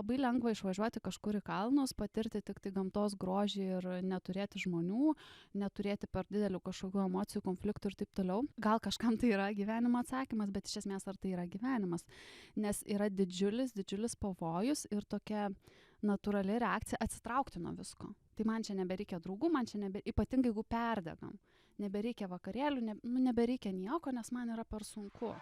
labai lengva išvažiuoti kažkur į kalnus, patirti tik tai gamtos grožį ir neturėti žmonių, neturėti per didelių kažkokių emocijų, konfliktų ir taip toliau. Gal kažkam tai yra gyvenimo atsakymas, bet iš esmės ar tai yra gyvenimas? Nes yra didžiulis pavojus ir tokia natūrali reakcija atsitraukti nuo visko. Tai man čia nebereikia draugų, ypatingai jeigu perdegam. Nebereikia vakarėlių, nebereikia nieko, nes man yra per sunku.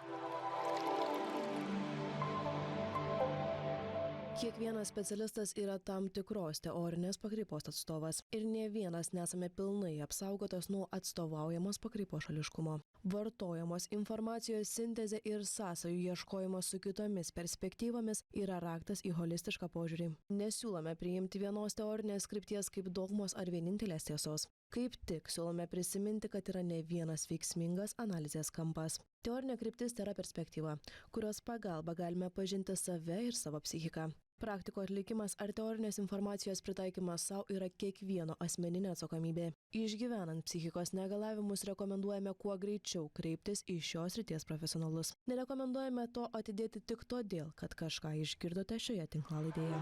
Kiekvienas specialistas yra tam tikros teorinės pakraipos atstovas ir nė vienas nesame pilnai apsaugotas nuo atstovaujamos pakraipos šališkumo. Vartojamos informacijos sintezė ir sąsajų ieškojimas su kitomis perspektyvomis yra raktas į holistišką požiūrį. Nesiūlome priimti vienos teorinės krypties kaip dogmos ar vienintelės tiesos. Kaip tik siūlome prisiminti, kad yra ne vienas veiksmingas analizės kampas. Teorinė kryptis tai yra perspektyva, kurios pagalba galime pažinti save ir savo psichiką. Praktiko atlikimas ar teorinės informacijos pritaikymas savo yra kiekvieno asmeninė atsakomybė. Išgyvenant psichikos negalavimus rekomenduojame kuo greičiau kreiptis į šios srities profesionalus. Nerekomenduojame to atidėti tik todėl, kad kažką išgirdote šioje tinklalaidėje.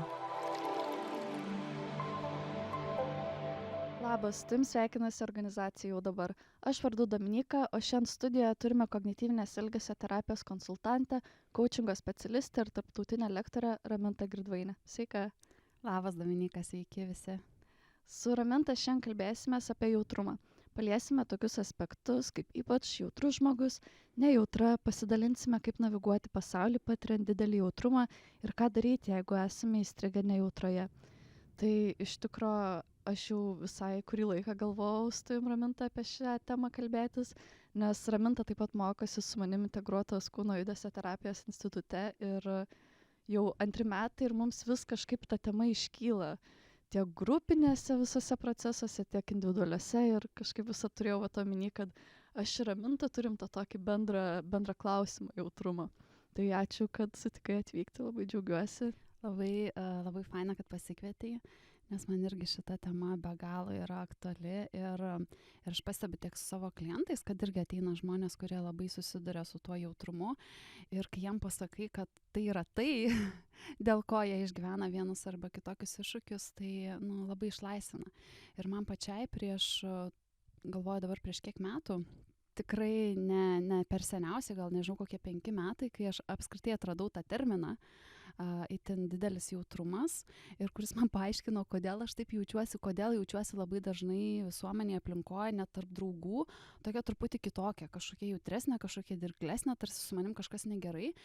Labas, tu sveikinasi organizacija Jau dabar. Aš vardu Dominika, o šiandien studijoje turime kognityvinės elgesio terapijos konsultantę, coachingo specialistę ir tarptautinę lektorę Ramintą Girdvainę. Sveika. Labas, Dominika, sveiki visi. Su Raminta šiandien kalbėsime apie jautrumą. Paliesime tokius aspektus, kaip ypač jautrus žmogus, nejautra, pasidalinsime, kaip naviguoti pasaulį patiriant didelį jautrumą ir ką daryti, jeigu esame įstrigę nejautroje. Tai iš tikrųjų aš jau visai kurį laiką galvojau su tavim, Raminta, apie šią temą kalbėtis, nes Raminta taip pat mokosi su manim integruotos kūno judesio terapijos institute ir jau 2 metai ir mums vis kažkaip ta tema iškyla tiek grupinėse visose procesuose, tiek individualiuose ir kažkaip visą turėjau omeny, kad aš ir Raminta turim tą tokį bendrą klausimą jautrumą. Tai ačiū, kad sutikai atvykti, labai džiaugiuosi. Labai faina, kad pasikvietei, nes man irgi šita tema be galo yra aktuali ir aš pastebiu tiek su savo klientais, kad irgi ateina žmonės, kurie labai susiduria su tuo jautrumu ir kai jiem pasakai, kad tai yra tai, dėl ko jie išgyvena vienus arba kitokius iššūkius, tai labai išlaisvina. Ir man pačiai galvoju dabar prieš kiek metų, tikrai ne per seniausiai, gal nežinau kokie 5 metai, kai aš apskritai atradau tą terminą, itin didelis jautrumas ir kuris man paaiškino, kodėl aš taip jaučiuosi, kodėl jaučiuosi labai dažnai visuomenėje aplinkoje, net tarp draugų, tokia truputį kitokia, kažkokia jautresnė, kažkokia dirglesnė, tarsi su manim kažkas negerai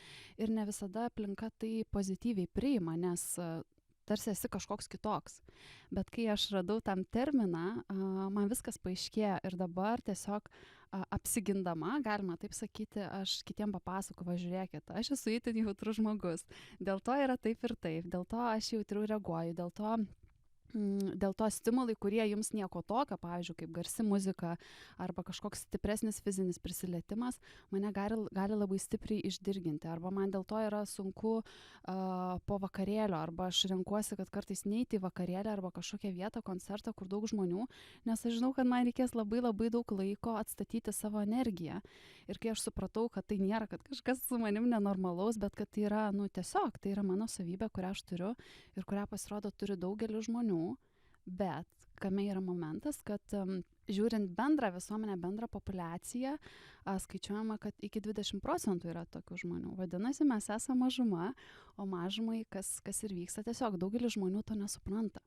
ir ne visada aplinka tai pozityviai priima, nes tarsi esi kažkoks kitoks. Bet kai aš radau tam terminą, man viskas paaiškėjo ir dabar tiesiog apsigindama, galima taip sakyti, aš kitiem papasakoju, va žiūrėkit, aš esu itin jautrus žmogus. Dėl to yra taip ir taip, dėl to aš jautriau reaguoju, dėl to stimulai, kurie jums nieko tokio, pavyzdžiui, kaip garsi muzika arba kažkoks stipresnis fizinis prisilietimas, mane gali labai stipriai išdirginti. Arba man dėl to yra sunku po vakarėlio, arba aš renkuosi, kad kartais neiti į vakarėlį arba kažkokią vietą, koncertą, kur daug žmonių, nes aš žinau, kad man reikės labai daug laiko atstatyti savo energiją. Ir kai aš supratau, kad tai nėra, kad kažkas su manim nenormalaus, bet kad tai yra, tiesiog, tai yra mano savybė, kurią aš turiu ir kurią pasirodo turi daugelis žmonių. Bet kame yra momentas, kad žiūrint bendrą visuomenę, bendrą populiaciją, skaičiuojama, kad iki 20% yra tokių žmonių. Vadinasi, mes esame mažuma, o mažumai, kas ir vyksta, tiesiog daugelis žmonių to nesupranta.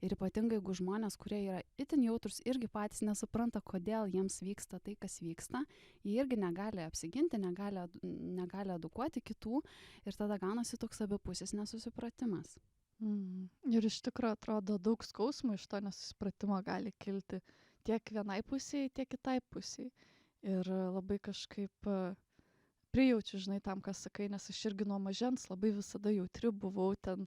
Ir ypatingai, jeigu žmonės, kurie yra itin jautrus, irgi patys nesupranta, kodėl jiems vyksta tai, kas vyksta, jie irgi negali apsiginti, negali edukuoti kitų ir tada gaunasi toks abipusis nesusipratimas. Ir iš tikrųjų atrodo daug skausmų iš to nesusipratimo gali kilti tiek vienai pusiai, tiek kitai pusiai. Ir labai kažkaip prijaučiu, žinai, tam, ką sakai, nes aš irgi nuo mažens labai visada jautri buvau, ten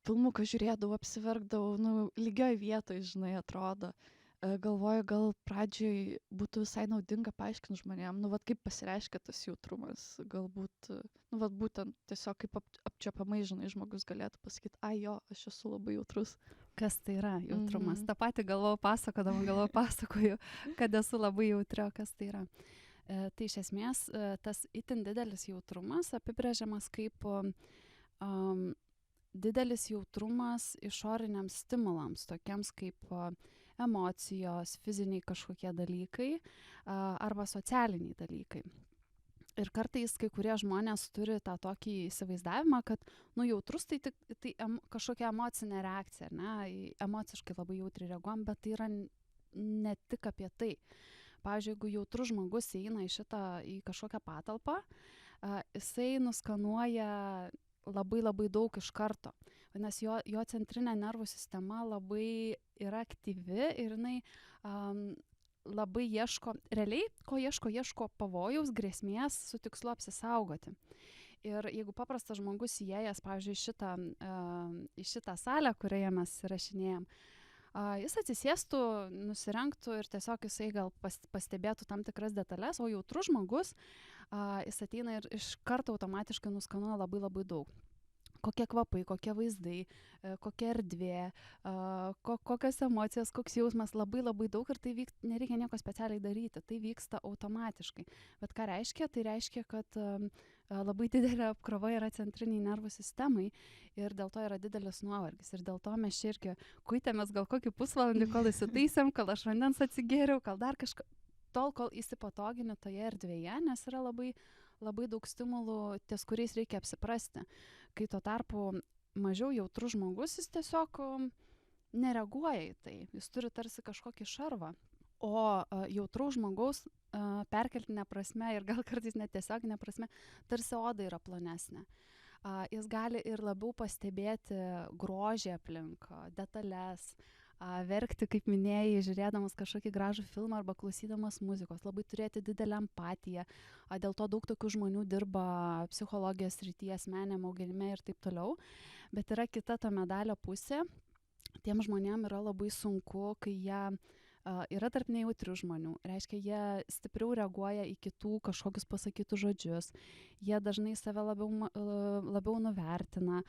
filmuką žiūrėdavau, apsiverkdavau, lygioj vietoj, žinai, atrodo. Galvoju, gal pradžioj būtų visai naudinga paaiškinti žmonėm, kaip pasireiškia tas jautrumas, galbūt, būtent tiesiog kaip apčiuopiamai, žinai, žmogus galėtų pasakyti, jo, aš esu labai jautrus. Kas tai yra jautrumas? Ta pati pasakoju, kad esu labai jautri, kas tai yra. Tai iš esmės tas itin didelis jautrumas apibrėžiamas kaip didelis jautrumas išoriniams stimulams, tokiems kaip emocijos, fiziniai kažkokie dalykai arba socialiniai dalykai. Ir kartais kai kurie žmonės turi tą tokį įsivaizdavimą, kad jautrus tai kažkokia emocinė reakcija, ne, emociškai labai jautriai reaguojam, bet tai yra ne tik apie tai. Pavyzdžiui, jeigu jautrus žmogus įeina į kažkokią patalpą, jisai nuskanuoja labai labai daug iš karto. Nes jo centrinė nervų sistema labai yra aktyvi ir jinai labai ieško, realiai, ko ieško pavojaus, grėsmės su tikslu apsisaugoti. Ir jeigu paprastas žmogus įėjęs, pavyzdžiui, į šitą salę, kurioje mes rašinėjom, jis atsisėstų, nusirengtų ir tiesiog jisai gal pastebėtų tam tikras detalės, o jautrus žmogus, jis ateina ir iš karto automatiškai nuskanuoja labai labai daug. Kokie kvapai, kokie vaizdai, kokia erdvė, kokios emocijos, koks jausmas, labai labai daug ir tai nereikia nieko specialiai daryti, tai vyksta automatiškai. Bet ką reiškia? Tai reiškia, kad labai didelė apkrova yra centriniai nervų sistemai ir dėl to yra didelis nuovargis. Ir dėl to mes čia irgi kuitėmės gal kokį pusvalandį, kol įsitaisėm, kol aš vandens atsigėriau, kol dar kažką, tol kol įsipatogini toje erdvėje, nes yra labai daug stimulų, ties kuriais reikia apsiprasti. Kai tuo tarpu mažiau jautrus žmogus, jis tiesiog nereaguoja į tai. Jis turi tarsi kažkokį šarvą. O jautraus žmogaus perkeltinė prasme ir gal kartais net tiesioginė prasme, tarsi oda yra plonesnė. Jis gali ir labiau pastebėti grožį aplink, detalės, verkti, kaip minėjai, žiūrėdamas kažkokį gražų filmą arba klausydamas muzikos, labai turėti didelę empatiją. Dėl to daug tokių žmonių dirba psichologijos srityje, asmeniniame auginime ir taip toliau. Bet yra kita to medalio pusė. Tiem žmonėm yra labai sunku, kai jie yra tarp nejautrių žmonių. Reiškia, jie stipriau reaguoja į kitų kažkokius pasakytus žodžius. Jie dažnai save labiau nuvertina.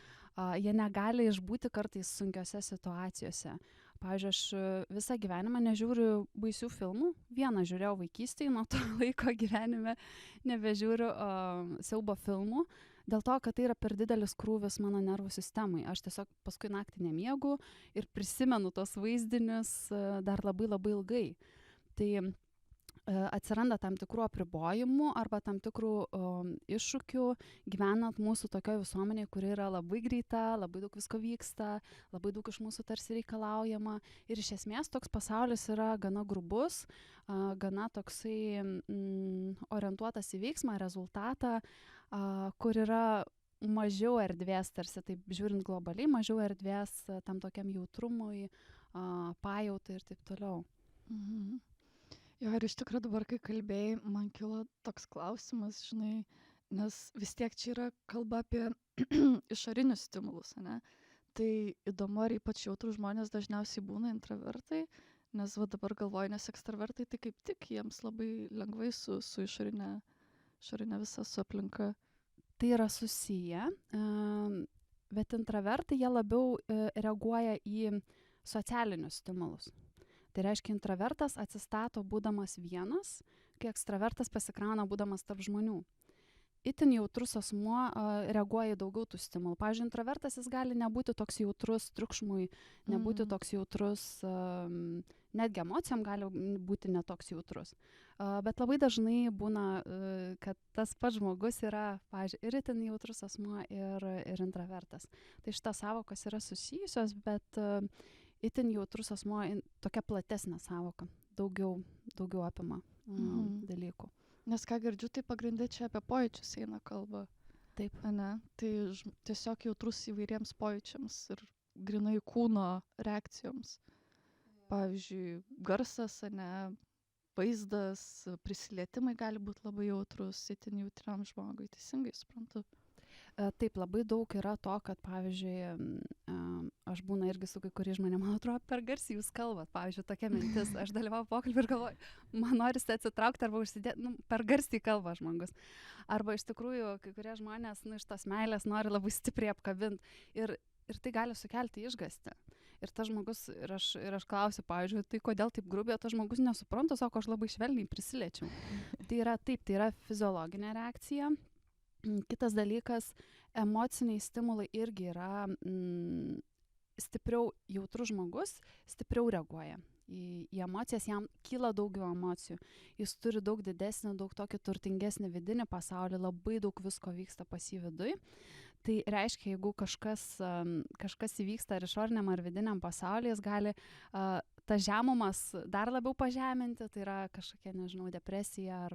Jie negali išbūti kartais sunkiose situacijose. Pavyzdžiui, aš visą gyvenimą nežiūriu baisių filmų. Vieną žiūrėjau vaikystėje, nuo to laiko gyvenime nebežiūriu siaubo filmų. Dėl to, kad tai yra per didelis krūvis mano nervų sistemai. Aš tiesiog paskui naktį nemiegu ir prisimenu tos vaizdinius dar labai labai ilgai. Tai atsiranda tam tikrų apribojimų arba tam tikrų iššūkių gyvenant mūsų tokioje visuomenėje, kuri yra labai greita, labai daug visko vyksta, labai daug iš mūsų tarsi reikalaujama. Ir iš esmės toks pasaulis yra gana grubus, gana toksai orientuotas į veiksmą, rezultatą, kur yra mažiau erdvės, tarsi taip žiūrint globaliai, mažiau erdvės tam tokiam jautrumui, pajautai ir taip toliau. Mhm. Jo, ir iš tikrųjų dabar, kai kalbėjai, man kilo toks klausimas, žinai, nes vis tiek čia yra kalba apie išorinius stimulus, ne? Tai įdomu, ar ypač jautrų žmonės dažniausiai būna intravertai, nes va dabar galvoju, nes ekstravertai tai kaip tik jiems labai lengvai su išorinė visa su aplinka. Tai yra susiję, bet intravertai jie labiau reaguoja į socialinius stimulus. Tai reiškia, intravertas atsistato būdamas vienas, kai ekstravertas pasikrauna būdamas tarp žmonių. Itin jautrus asmuo reaguoja į daugiau tų stimulų. Pavyzdžiui, intravertas jis gali nebūti toks jautrus triukšmui, nebūti toks jautrus, netgi emocijom gali būti netoks jautrus. Bet labai dažnai būna, kad tas pats žmogus yra, pavyzdžiui, ir itin jautrus asmuo ir intravertas. Tai šitas sąvokos yra susijusios, bet itin jautrus asmuo tokia platesnė sąvoka, daugiau apima dalykų. Nes ką girdžiu, tai pagrindė čia apie pojūčius eina kalba. Taip. Ne? Tai tiesiog jautrus įvairiems pojūčiams ir grynai kūno reakcijoms. Pavyzdžiui, garsas, vaizdas, prisilietimai gali būti labai jautrus, itin jautriam žmogui, teisingai suprantu. Taip, labai daug yra to, kad, pavyzdžiui, aš būna irgi su kai kurie žmonės, man atrodo, per garsiai jūs kalbat. Pavyzdžiui, tokia mintis, aš dalyvau pokalbį ir galvoju, man norisi atsitraukti arba užsidėti, per garsiai kalba žmogus. Arba iš tikrųjų, kai kurie žmonės iš tos meilės nori labai stipriai apkabinti ir tai gali sukelti išgąstį. Ir tas žmogus, ir aš klausiu, pavyzdžiui, tai kodėl taip grubiai, tas žmogus nesupranta, sako, aš labai švelniai prisiliečiau. Tai yra taip, tai yra fiziologinė reakcija. Kitas dalykas, emociniai stimulai irgi yra stipriau jautrus žmogus, stipriau reaguoja į emocijas, jam kyla daugiau emocijų. Jis turi daug didesnį, daug tokį turtingesnį vidinį pasaulį, labai daug visko vyksta pas jį viduj. Tai reiškia, jeigu kažkas įvyksta ar išoriniam ar vidiniam pasaulyje, jis gali tas žemumas dar labiau pažeminti, tai yra kažkokia, nežinau, depresija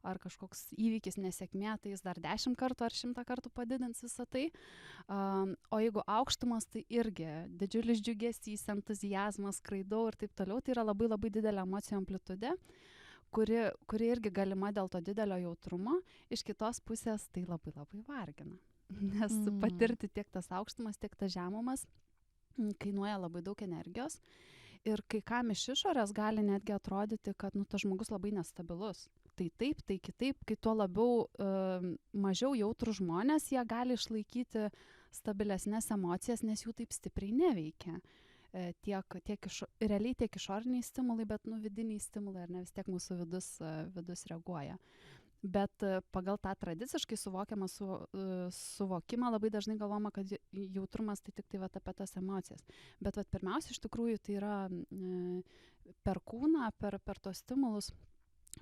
ar kažkoks įvykis, nesėkmė, tai jis dar 10 kartų ar 100 kartų padidins visą tai. O jeigu aukštumas, tai irgi didžiulis džiugesys, entuzijazmas, skraidau ir taip toliau, tai yra labai labai didelė emocijų amplitudė, kuri irgi galima dėl to didelio jautrumo. Iš kitos pusės tai labai labai vargina, nes patirti tiek tas aukštumas, tiek tas žemumas kainuoja labai daug energijos. Ir kai kam iš išorės gali netgi atrodyti, kad tas žmogus labai nestabilus. Tai taip, tai kitaip, kai tuo labiau mažiau jautrų žmonės, jie gali išlaikyti stabilesnės emocijas, nes jų taip stipriai neveikia. Realiai tiek išoriniai stimulai, bet vidiniai stimulai, ar ne, vis tiek mūsų vidus reaguoja. Bet pagal tą tradiciškai suvokiamą suvokimą labai dažnai galvoma, kad jautrumas tai tik tai apie tas emocijas. Bet pirmiausia, iš tikrųjų, tai yra per kūną, per tos stimulus,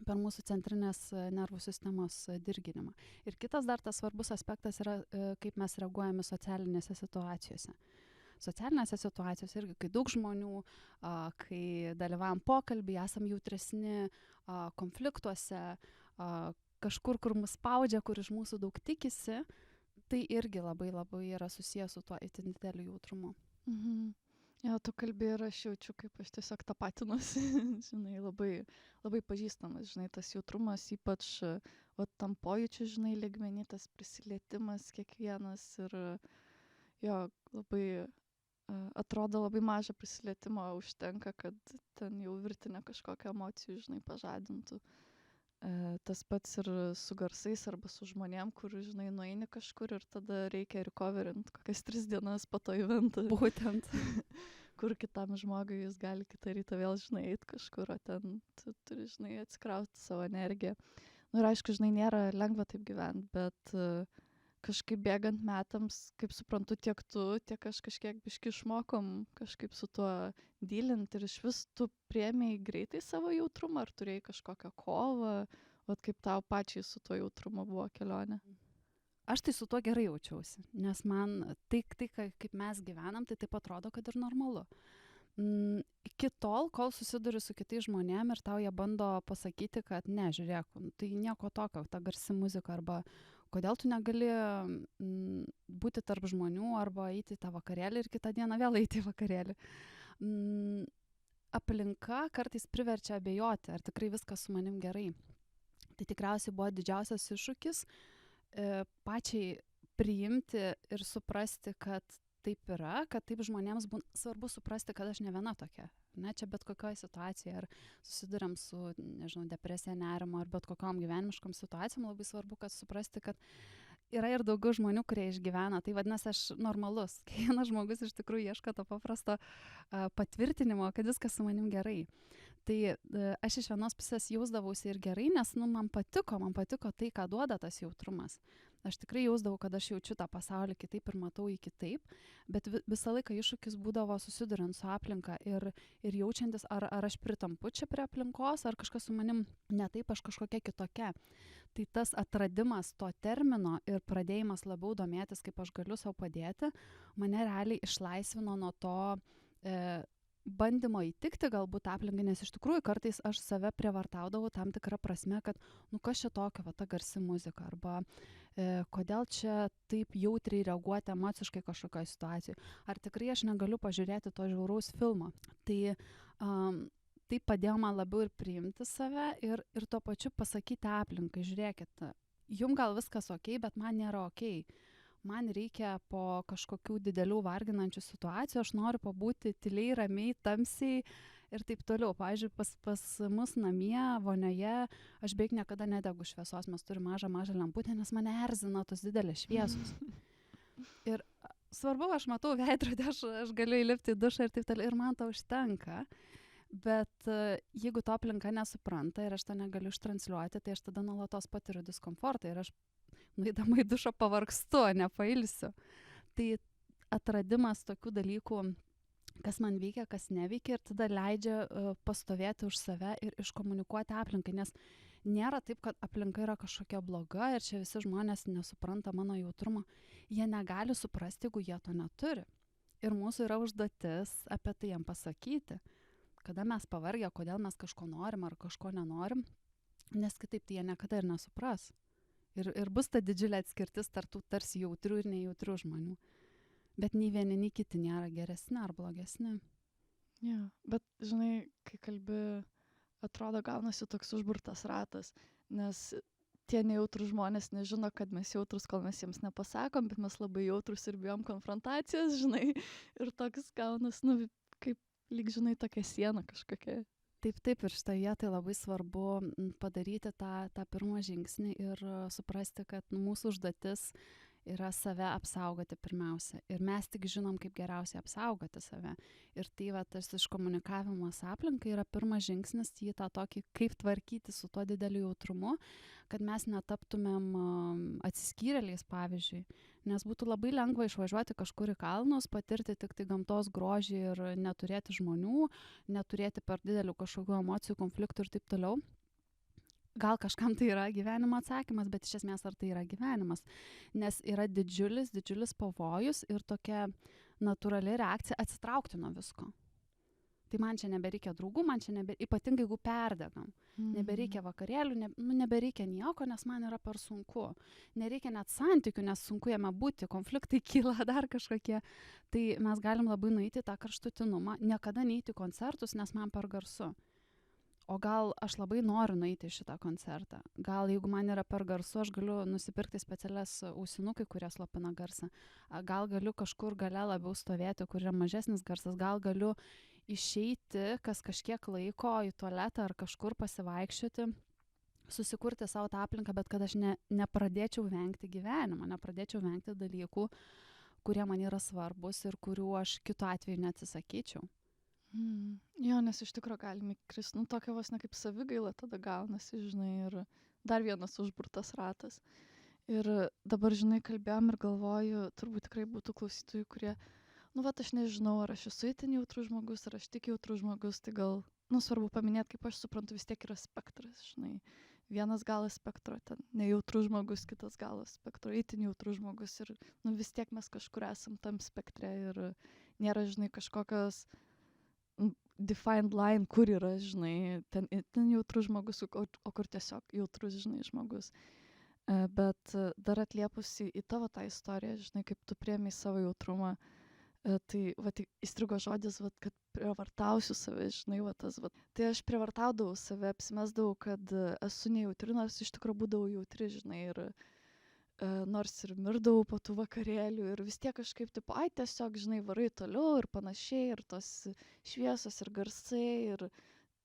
per mūsų centrinės nervų sistemos dirginimą. Ir kitas dar tas svarbus aspektas yra, kaip mes reaguojame socialinėse situacijose. Socialinėse situacijose irgi, kai daug žmonių, kai dalyvaujam pokalbį, esam jautresni konfliktuose, kažkur, kur mus spaudžia, kur iš mūsų daug tikisi, tai irgi labai labai yra susijęs su tuo itin dideliu jautrumu. Ja, tu kalbi ir aš jaučiu, kaip aš tiesiog tapatinuosi, žinai, labai, labai pažįstamas, žinai, tas jautrumas, ypač tam pojūčių, žinai, lygmenį, tas prisilietimas kiekvienas ir jo, labai atrodo labai mažą prisilietimą užtenka, kad ten jau virtinę kažkokią emocijų, žinai, pažadintų. Tas pats ir su garsais arba su žmonėm, kur, žinai, nueini kažkur ir tada reikia recoverint kokias 3 dienas po to eventą. Būtent. Kur kitam žmogui jis gali kitą rytą vėl, žinai, eit kažkur, o ten tu turi, žinai, atsikrauti savo energiją. Ir aišku, žinai, nėra lengva taip gyventi, bet kažkaip bėgant metams, kaip suprantu, tiek tu, tiek aš kažkiek biški išmokom kažkaip su tuo dylinti ir iš vis tu priėmei greitai savo jautrumą, ar turėjai kažkokią kovą, kaip tau pačiai su tuo jautrumu buvo kelionė? Aš tai su tuo gerai jaučiausi, nes man tai kaip mes gyvenam, tai taip atrodo, kad ir normalu. Iki tol, kol susiduri su kitais žmonėm ir tau jie bando pasakyti, kad ne, žiūrėk, tai nieko tokio, ta garsi muzika arba kodėl tu negali būti tarp žmonių arba eiti į tą vakarėlį ir kitą dieną vėl eiti į vakarėlį. Aplinka kartais priverčia abejoti, ar tikrai viskas su manim gerai. Tai tikriausiai buvo didžiausias iššūkis pačiai priimti ir suprasti, kad taip yra, kad taip žmonėms svarbu suprasti, kad aš ne viena tokia. Ne, čia bet kokioje situacijoje, ar susiduriam su, nežinau, depresija, nerimo, ar bet kokiom gyvenimiškom situacijom, labai svarbu, kad suprasti, kad yra ir daugiau žmonių, kurie išgyvena. Tai vadinasi, aš normalus. Kiekvienas žmogus iš tikrųjų ieško to paprasto patvirtinimo, kad viskas su manim gerai. Tai aš iš vienos pusės jausdavausi ir gerai, nes man patiko tai, ką duoda tas jautrumas. Aš tikrai jausdavau, kad aš jaučiu tą pasaulį kitaip ir matau jį kitaip, bet visą laiką iššūkis būdavo susiduriant su aplinka ir jaučiantis, ar aš pritampu čia prie aplinkos, ar kažkas su manim ne taip, aš kažkokia kitokia. Tai tas atradimas to termino ir pradėjimas labiau domėtis, kaip aš galiu savo padėti, mane realiai išlaisvino nuo to bandymo įtikti galbūt aplinkai, nes iš tikrųjų kartais aš save prievartaudavau tam tikrą prasme, kad kas čia tokio, ta garsi muzika, arba kodėl čia taip jautriai reaguoti emociškai kažkokioje situacijoje, ar tikrai aš negaliu pažiūrėti to žiauraus filmo. Tai padėjo man labiau ir priimti save ir tuo pačiu pasakyti aplinkai, žiūrėkit, jum gal viskas okei, bet man nėra okei. Man reikia po kažkokių didelių varginančių situacijų, aš noriu pabūti tyliai, ramiai, tamsiai ir taip toliau. Pavyzdžiui, pas mus namie, vonioje, aš beveik niekada nedegu šviesos, mes turime mažą lemputę, nes mane erzina tos didelės šviesos. Ir svarbu, aš matau veidrodį, aš galiu įlipti į dušą ir taip toliau, ir man to užtenka. Bet jeigu to aplinka nesupranta ir aš to negaliu ištransliuoti, tai aš tada nuolatos patiriu diskomfortą ir aš nueidama į dušą pavargstu, nepailsiu. Tai atradimas tokių dalykų, kas man veikia, kas neveikia, ir tada leidžia pastovėti už save ir iškomunikuoti aplinkai, nes nėra taip, kad aplinka yra kažkokia bloga ir čia visi žmonės nesupranta mano jautrumo. Jie negali suprasti, jeigu jie to neturi. Ir mūsų yra užduotis apie tai jam pasakyti, kada mes pavargę, kodėl mes kažko norim ar kažko nenorim, nes kitaip tai jie niekada ir nesupras. Ir bus ta didžiulė atskirtis tarp tų tarsi jautrių ir nejautrių žmonių. Bet nei vieni, nei kiti nėra geresni ar blogesni. Ja, bet žinai, kai kalbi, atrodo gaunasi toks užburtas ratas, nes tie nejautrus žmonės nežino, kad mes jautrus, kol mes jiems nepasakom, bet mes labai jautrus ir bijom konfrontacijos, žinai, ir toks gaunas, kaip lyg, žinai, tokia siena kažkokia. Taip, ir šitą vietą labai svarbu padaryti tą pirmą žingsnį ir suprasti, kad mūsų užduotis yra save apsaugoti pirmiausia. Ir mes tik žinom, kaip geriausiai apsaugoti save. Ir tai tas iškomunikavimas aplinkai yra pirmas žingsnis į tą tokį, kaip tvarkyti su tuo dideliu jautrumu, kad mes netaptumėm atsiskyrėliais, pavyzdžiui. Nes būtų labai lengva išvažiuoti kažkur į kalnus, patirti tik tai gamtos grožį ir neturėti žmonių, neturėti per didelių kažkokių emocijų, konfliktų ir taip toliau. Gal kažkam tai yra gyvenimo atsakymas, bet iš esmės ar tai yra gyvenimas. Nes yra didžiulis pavojus ir tokia natūrali reakcija atsitraukti nuo visko. Tai man čia nebereikia draugų, ypatingai jeigu perdegam. Nebereikia vakarėlių, nebereikia nieko, nes man yra per sunku. Nereikia net santykių, nes sunku jame būti, konfliktai kyla dar kažkokie. Tai mes galim labai nueiti tą karštutinumą, niekada neiti į koncertus, nes man per garsu. O gal aš labai noriu nueiti į šitą koncertą. Gal jeigu man yra per garsu, aš galiu nusipirkti specialias ausinukai, kurie slopina garsą. Gal galiu kažkur gale labiau stovėti, kur yra mažesnis garsas. Gal galiu išeiti kas kažkiek laiko į tualetą ar kažkur pasivaikščioti, susikurti savo tą aplinką, bet kad aš nepradėčiau vengti gyvenimo, nepradėčiau vengti dalykų, kurie man yra svarbus ir kurių aš kitu atveju neatsisakyčiau. Jo, nes iš tikrųjų galime įkrist, tokia vos ne kaip savigaila tada gaunasi, žinai, ir dar vienas užburtas ratas. Ir dabar, žinai, kalbėjom ir galvoju, turbūt tikrai būtų klausytojų, kurie, aš nežinau, ar aš esu itin jautrus žmogus, ar aš tik jautrus žmogus, tai gal, svarbu paminėti, kaip aš suprantu, vis tiek yra spektras, žinai. Vienas galas spektro, ten nejautrus žmogus, kitas galas spektro, itin jautrus žmogus ir, vis tiek mes kažkur esam tam spektre ir nėra, žinai, kažkokios defined line, kur yra, žinai, ten jautrus žmogus, o kur tiesiog jautrus, žinai, žmogus. Bet dar atliepusi į tavo tą istoriją, žinai, kaip tu priėmei savo jautrumą, tai įstrigo žodis, kad prievartausiu save, žinai, Tai aš prievartaudavau save, apsimesdavau, kad esu nejautri, nors iš tikrųjų būdavau jautri, žinai, ir nors ir mirdavau po tų vakarėlių ir vis tiek kažkaip, tiesiog, žinai, varai toliau ir panašiai, ir tos šviesos ir garsai, ir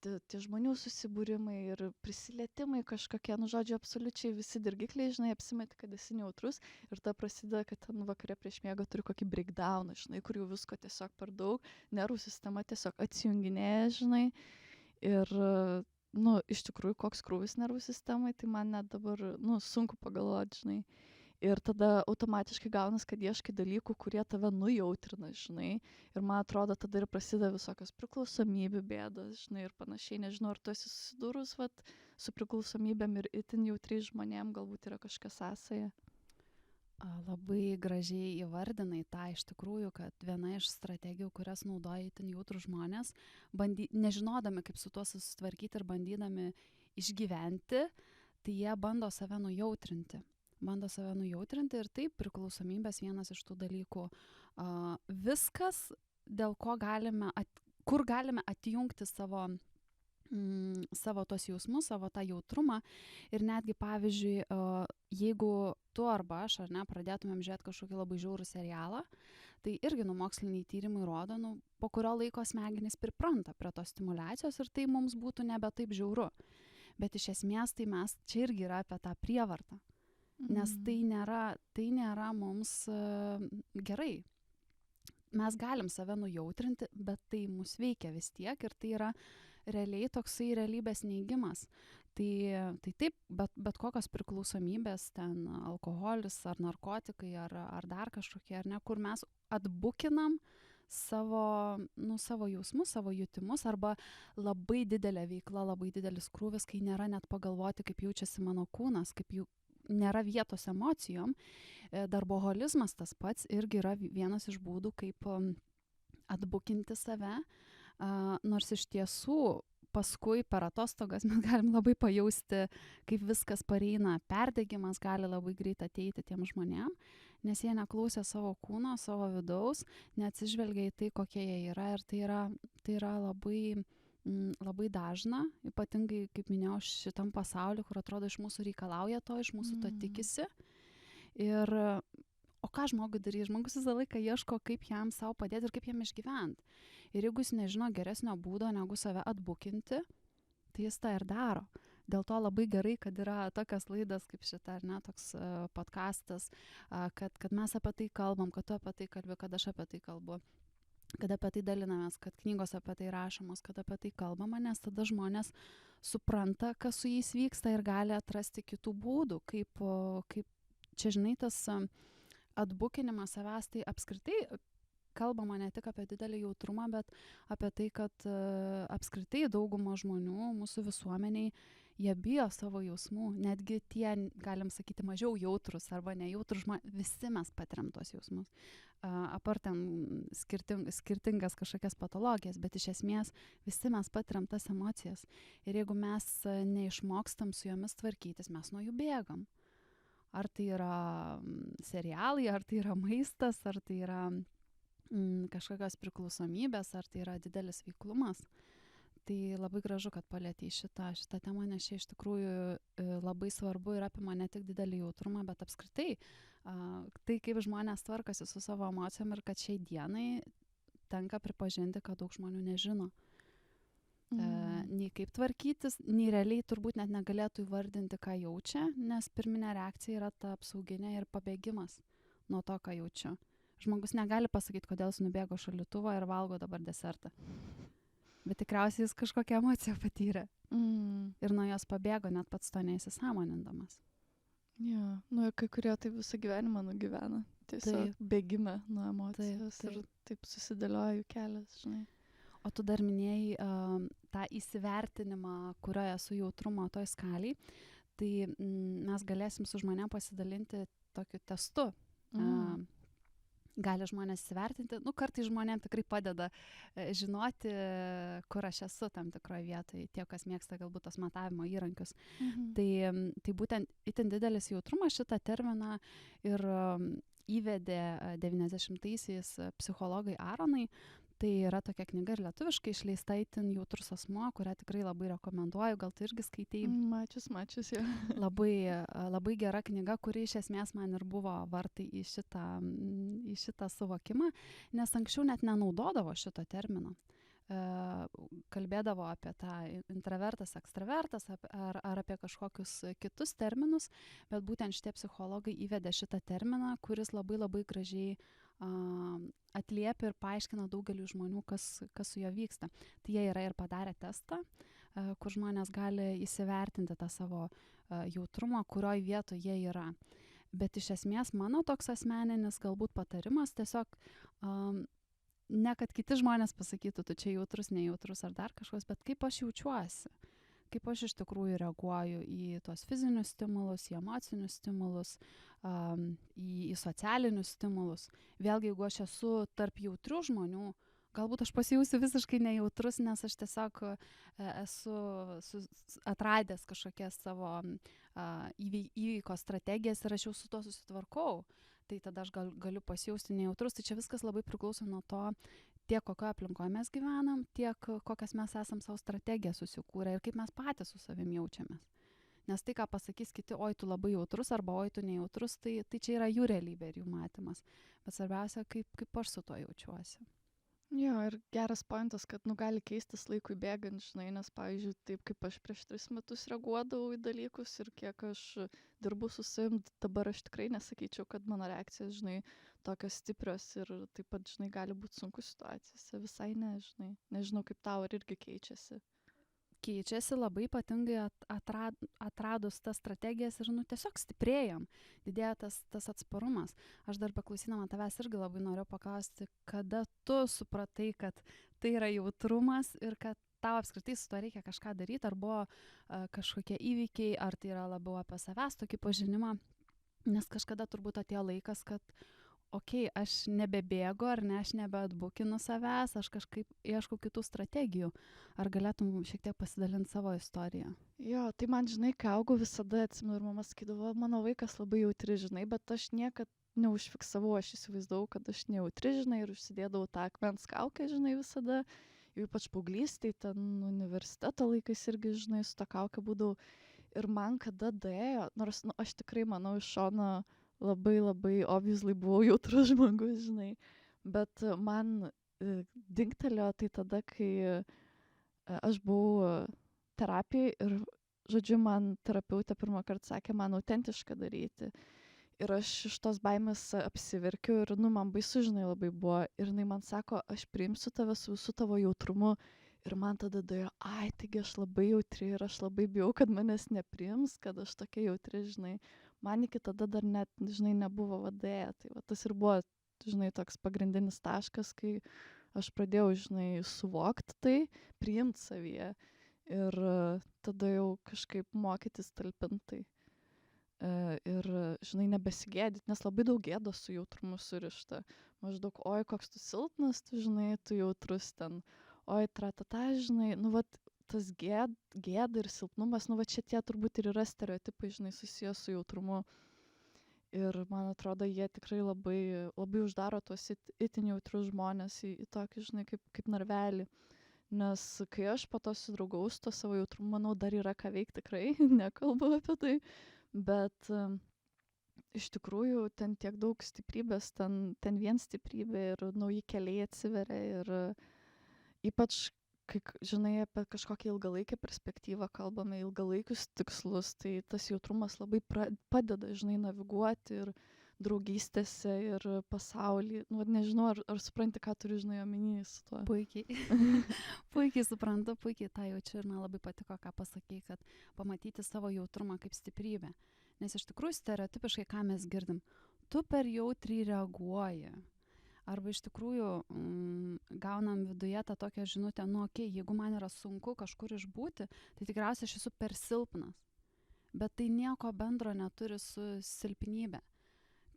tie žmonių susibūrimai, ir prisilietimai kažkokie, žodžiu, absoliučiai visi dirgikliai, žinai, apsimeti, kad esi nejautrus, ir ta prasideda, kad ten vakare prieš miegą turi kokį breakdowną, žinai, kur jau visko tiesiog per daug, nervų sistema tiesiog atsijunginėja, žinai, ir iš tikrųjų, koks krūvis nervų sistemai, tai man net dabar, sunku pagalvoti, žinai. Ir tada automatiškai gaunas, kad ieškai dalykų, kurie tave nujautrina, žinai. Ir man atrodo, tada ir prasideda visokios priklausomybių bėdos, žinai, ir panašiai. Nežinau, ar tu esi susidūrus su priklausomybėm ir itin jautriais žmonėm, galbūt yra kažkas sąsaja. Labai gražiai įvardinai tą iš tikrųjų, kad viena iš strategijų, kurias naudoja itin jautrūs žmonės, nežinodami, kaip su tuo susitvarkyti ir bandydami išgyventi, tai jie bando save nujautrinti. Ir taip, priklausomybės vienas iš tų dalykų. Viskas, dėl ko kur galime atjungti savo tos jausmus, savo tą jautrumą. Ir netgi, pavyzdžiui, jeigu tu arba aš, ar ne, pradėtumėm žiūrėti kažkokį labai žiaurų serialą, tai irgi moksliniai tyrimai rodo, po kurio laiko smegenys pripranta prie tos stimulacijos ir tai mums būtų nebe taip žiauru. Bet iš esmės tai mes čia irgi yra apie tą prievartą. Nes tai nėra mums gerai. Mes galim save nujautrinti, bet tai mus veikia vis tiek ir tai yra realiai toksai realybės neigimas. Tai taip, bet kokios priklausomybės, ten alkoholis ar narkotikai ar dar kažkokie, ar ne, kur mes atbukinam savo jausmus, savo jutimus, arba labai didelė veikla, labai didelis krūvis, kai nėra net pagalvoti, kaip jaučiasi mano kūnas, kaip jų nėra vietos emocijom. Darboholizmas tas pats irgi yra vienas iš būdų, kaip atbukinti save, nors iš tiesų paskui per atostogas mes galim labai pajausti, kaip viskas pareina. Perdegimas gali labai greit ateiti tiem žmonėm, nes jie neklausė savo kūno, savo vidaus, neatsižvelgia į tai, kokie jie yra. Ir tai yra labai dažna, ypatingai, kaip minėjau, šitam pasauliu, kur atrodo iš mūsų reikalauja to, iš mūsų to tikisi. Ir o ką žmogui darys? Žmogus visą laiką ieško, kaip jam savo padėti ir kaip jam išgyventi. Ir jeigu jis nežino geresnio būdo, negu save atbukinti, tai jis tą ir daro. Dėl to labai gerai, kad yra tokios laidas kaip šita, ar ne, toks podcastas, kad mes apie tai kalbam, kad tu apie tai kalbi, kad aš apie tai kalbu, kad apie tai dalinamės, kad knygos apie tai rašomos, kad apie tai kalbama, nes tada žmonės supranta, kas su jais vyksta ir gali atrasti kitų būdų, kaip čia, žinai, tas atbukinimas savęs, tai apskritai kalbama ne tik apie didelį jautrumą, bet apie tai, kad apskritai dauguma žmonių mūsų visuomeniai, jie bijo savo jausmų, netgi tie, galim sakyti, mažiau jautrus arba nejautrus žmonės, visi mes patiriam tuos jausmus. Apart ten skirtingas kažkokias patologijas, bet iš esmės visi mes patiriam tas emocijas. Ir jeigu mes neišmokstam su jomis tvarkytis, mes nuo jų bėgam. Ar tai yra serialai, ar tai yra maistas, ar tai yra kažkokios priklausomybės, ar tai yra didelis veiklumas. Tai labai gražu, kad palietei šitą temą, nes čia iš tikrųjų labai svarbu ir apima ne tik didelį jautrumą, bet apskritai tai, kaip žmonės tvarkosi su savo emocijom ir kad šiai dienai tenka pripažinti, kad daug žmonių nežino. Nei kaip tvarkytis, nei realiai turbūt net negalėtų įvardinti, ką jaučia, nes pirminė reakcija yra ta apsauginė ir pabėgimas nuo to, ką jaučiu. Žmogus negali pasakyti, kodėl jis nubėgo šaldytuvą ir valgo dabar desertą. Bet tikriausiai jis kažkokią emociją patyrė. Ir nuo jos pabėgo, net pats to neįsisąmonindamas. Ja, ir kai kurie tai visą gyvenimą nugyvena. Tiesiog bėgime nuo emocijos ir taip susidėlioja jų kelias, žinai. O tu dar minėjai tą įsivertinimą, kurioje esu jautrumo toj skaliai. Tai mes galėsim su žmonėm pasidalinti tokiu testu. Gali žmonės įsivertinti. Kartais žmonėm tikrai padeda žinoti, kur aš esu tam tikroje vietoje. Tie, kas mėgsta galbūt tos matavimo įrankius. Tai būtent itin didelis jautrumas šitą terminą ir įvedė 90-aisiais psichologai Aronai. Tai yra tokia knyga ir lietuviškai išleista Itin jautrus asmuo, kurią tikrai labai rekomenduoju, gal tu irgi skaitei. Mačius, jo. Labai gera knyga, kuri iš esmės man ir buvo vartai į šitą suvokimą, nes anksčiau net nenaudodavo šito termino. Kalbėdavo apie tą intravertas, ekstravertas ar apie kažkokius kitus terminus, bet būtent šitie psichologai įvedė šitą terminą, kuris labai labai gražiai atliepia ir paaiškina daugeliu žmonių, kas su juo vyksta. Tai jie yra ir padarę testą, kur žmonės gali įsivertinti tą savo jautrumą, kurioj vietoje jie yra. Bet iš esmės mano toks asmeninis galbūt patarimas tiesiog ne kad kiti žmonės pasakytų, tu čia jautrus, nejautrus ar dar kažkas, bet kaip aš jaučiuosi. Kaip aš iš tikrųjų reaguoju į tuos fizinius stimulus, į emocinius stimulus, į socialinius stimulus. Vėlgi, jeigu aš esu tarp jautrių žmonių, galbūt aš pasijausiu visiškai nejautrus, nes aš tiesiog esu atradęs kažkokias savo įveikos strategijas ir aš jau su to susitvarkau. Tai tada aš galiu pasijausti nejautrus. Tai čia viskas labai priklauso nuo to, tiek kokioje aplinkoje mes gyvenam, tiek kokias mes esam savo strategiją susikūrę ir kaip mes patys su savim jaučiamės. Nes tai, ką pasakys kiti, oi tu labai jautrus arba oi tu nejautrus, tai čia yra jų realybė ir jų matymas. Bet svarbiausia, kaip aš su tuo jaučiuosi. Jo, ir geras pointas, kad gali keistis laikui bėgant, žinai, nes, pavyzdžiui, taip kaip aš prieš 3 metus reaguodavau į dalykus ir kiek aš dirbu su savim, dabar aš tikrai nesakyčiau, kad mano reakcijas, žinai, tokios stiprios ir taip pat, žinai, gali būti sunku situacijose, visai ne, žinai. Nežinau, kaip tau ar irgi keičiasi. keičiasi labai ypatingai atradus tas strategijas ir tiesiog stiprėjam, didėja tas atsparumas. Aš dar beklausydama tavęs irgi labai noriu paklausti, kada tu supratai, kad tai yra jautrumas ir kad tau apskritai su to reikia kažką daryti, ar buvo kažkokie įvykiai, ar tai yra labiau apie savęs tokį pažinimą, nes kažkada turbūt atėjo laikas, kad aš nebebėgu, ar ne, aš nebeatbukinu savęs, aš kažkaip ieškau kitų strategijų. Ar galėtum šiek tiek pasidalinti savo istoriją? Jo, tai man, žinai, kai augau visada, atsimenu, ir mama sakydavo, mano vaikas labai jautri, žinai, bet aš niekad neužfiksavau, aš įsivaizdavau, kad aš nejautri, žinai, ir užsidėdavau tą akmens kaukę, žinai, visada, ypač paauglystėj, ten universiteto laikais irgi, žinai, su tą kaukę būdavau. Ir man kada daėjo, nors aš tikrai, manau, iš šono labai obviously buvau jautrus žmogus, žinai, bet man dingtelėjo tai tada, kai aš buvau terapijai ir, žodžiu, man terapeutė pirmą kartą sakė, man autentiška daryti. Ir aš iš tos baimės apsiverkiau ir, man baisu, žinai, labai buvo. Ir jinai man sako, aš priimsiu tave su visu tavo jautrumu. Ir man tada daėjo, taigi aš labai jautri ir aš labai bijau, kad manęs nepriims, kad aš tokia jautri, žinai. Man iki tada dar net, žinai, nebuvo vadėję. Tai va, tas ir buvo, žinai, toks pagrindinis taškas, kai aš pradėjau, žinai, suvokti tai, priimti savyje. Ir tada jau kažkaip mokytis talpintai. Ir, žinai, nebesigėdyti, nes labai daug gėdos su jautrumu surišta. Maždaug, oi, koks tu silpnas, tu, žinai, tu jautrus ten. Oi, tratata, žinai, vat tas gėda ir silpnumas, vat čia tie turbūt ir yra stereotipai, žinai, susijęs su jautrumu. Ir man atrodo, jie tikrai labai uždaro tuos itin jautrius žmonės į tokį, žinai, kaip narvelį. Nes kai aš po to susidraugau su to savo jautrumu, manau, dar yra ką veikti tikrai, nekalbu apie tai. Bet iš tikrųjų ten tiek daug stiprybės, ten vien stiprybė ir nauji keliai atsiveria ir ypač, kai, žinai, apie kažkokią ilgalaikę perspektyvą kalbame, ilgalaikius tikslus, tai tas jautrumas labai padeda, žinai, naviguoti ir draugystėse ir pasaulį. Nežinau, ar supranti, ką turiu, žinai, omeny su tuo. Puikiai. Puikiai suprantu, puikiai tą jaučiu ir man labai patiko, ką pasakei, kad pamatyti savo jautrumą kaip stiprybę. Nes iš tikrųjų stereotipiškai, ką mes girdim, tu per jautriai reaguoji. Arba iš tikrųjų gaunam viduje tą tokią žinutę, jeigu man yra sunku kažkur išbūti, tai tikriausiai aš esu per silpnas. Bet tai nieko bendro neturi su silpnybė.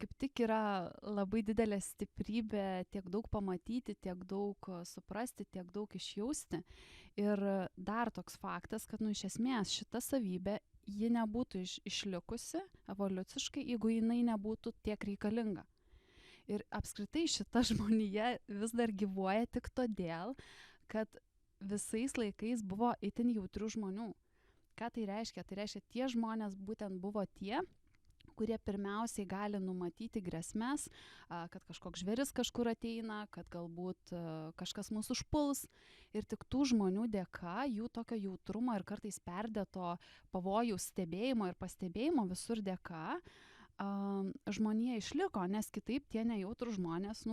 Kaip tik yra labai didelė stiprybė tiek daug pamatyti, tiek daug suprasti, tiek daug išjausti. Ir dar toks faktas, kad iš esmės šita savybė, ji nebūtų išlikusi evoliuciškai, jeigu jinai nebūtų tiek reikalinga. Ir apskritai šita žmonija vis dar gyvuoja tik todėl, kad visais laikais buvo itin jautrių žmonių. Ką tai reiškia? Tai reiškia, tie žmonės būtent buvo tie, kurie pirmiausiai gali numatyti grėsmes, kad kažkoks žvėris kažkur ateina, kad galbūt kažkas mus užpuls. Ir tik tų žmonių dėka, jų tokio jautrumo ir kartais perdėto pavojaus stebėjimo ir pastebėjimo visur dėka, žmonija išliko, nes kitaip tie nejautrų žmonės,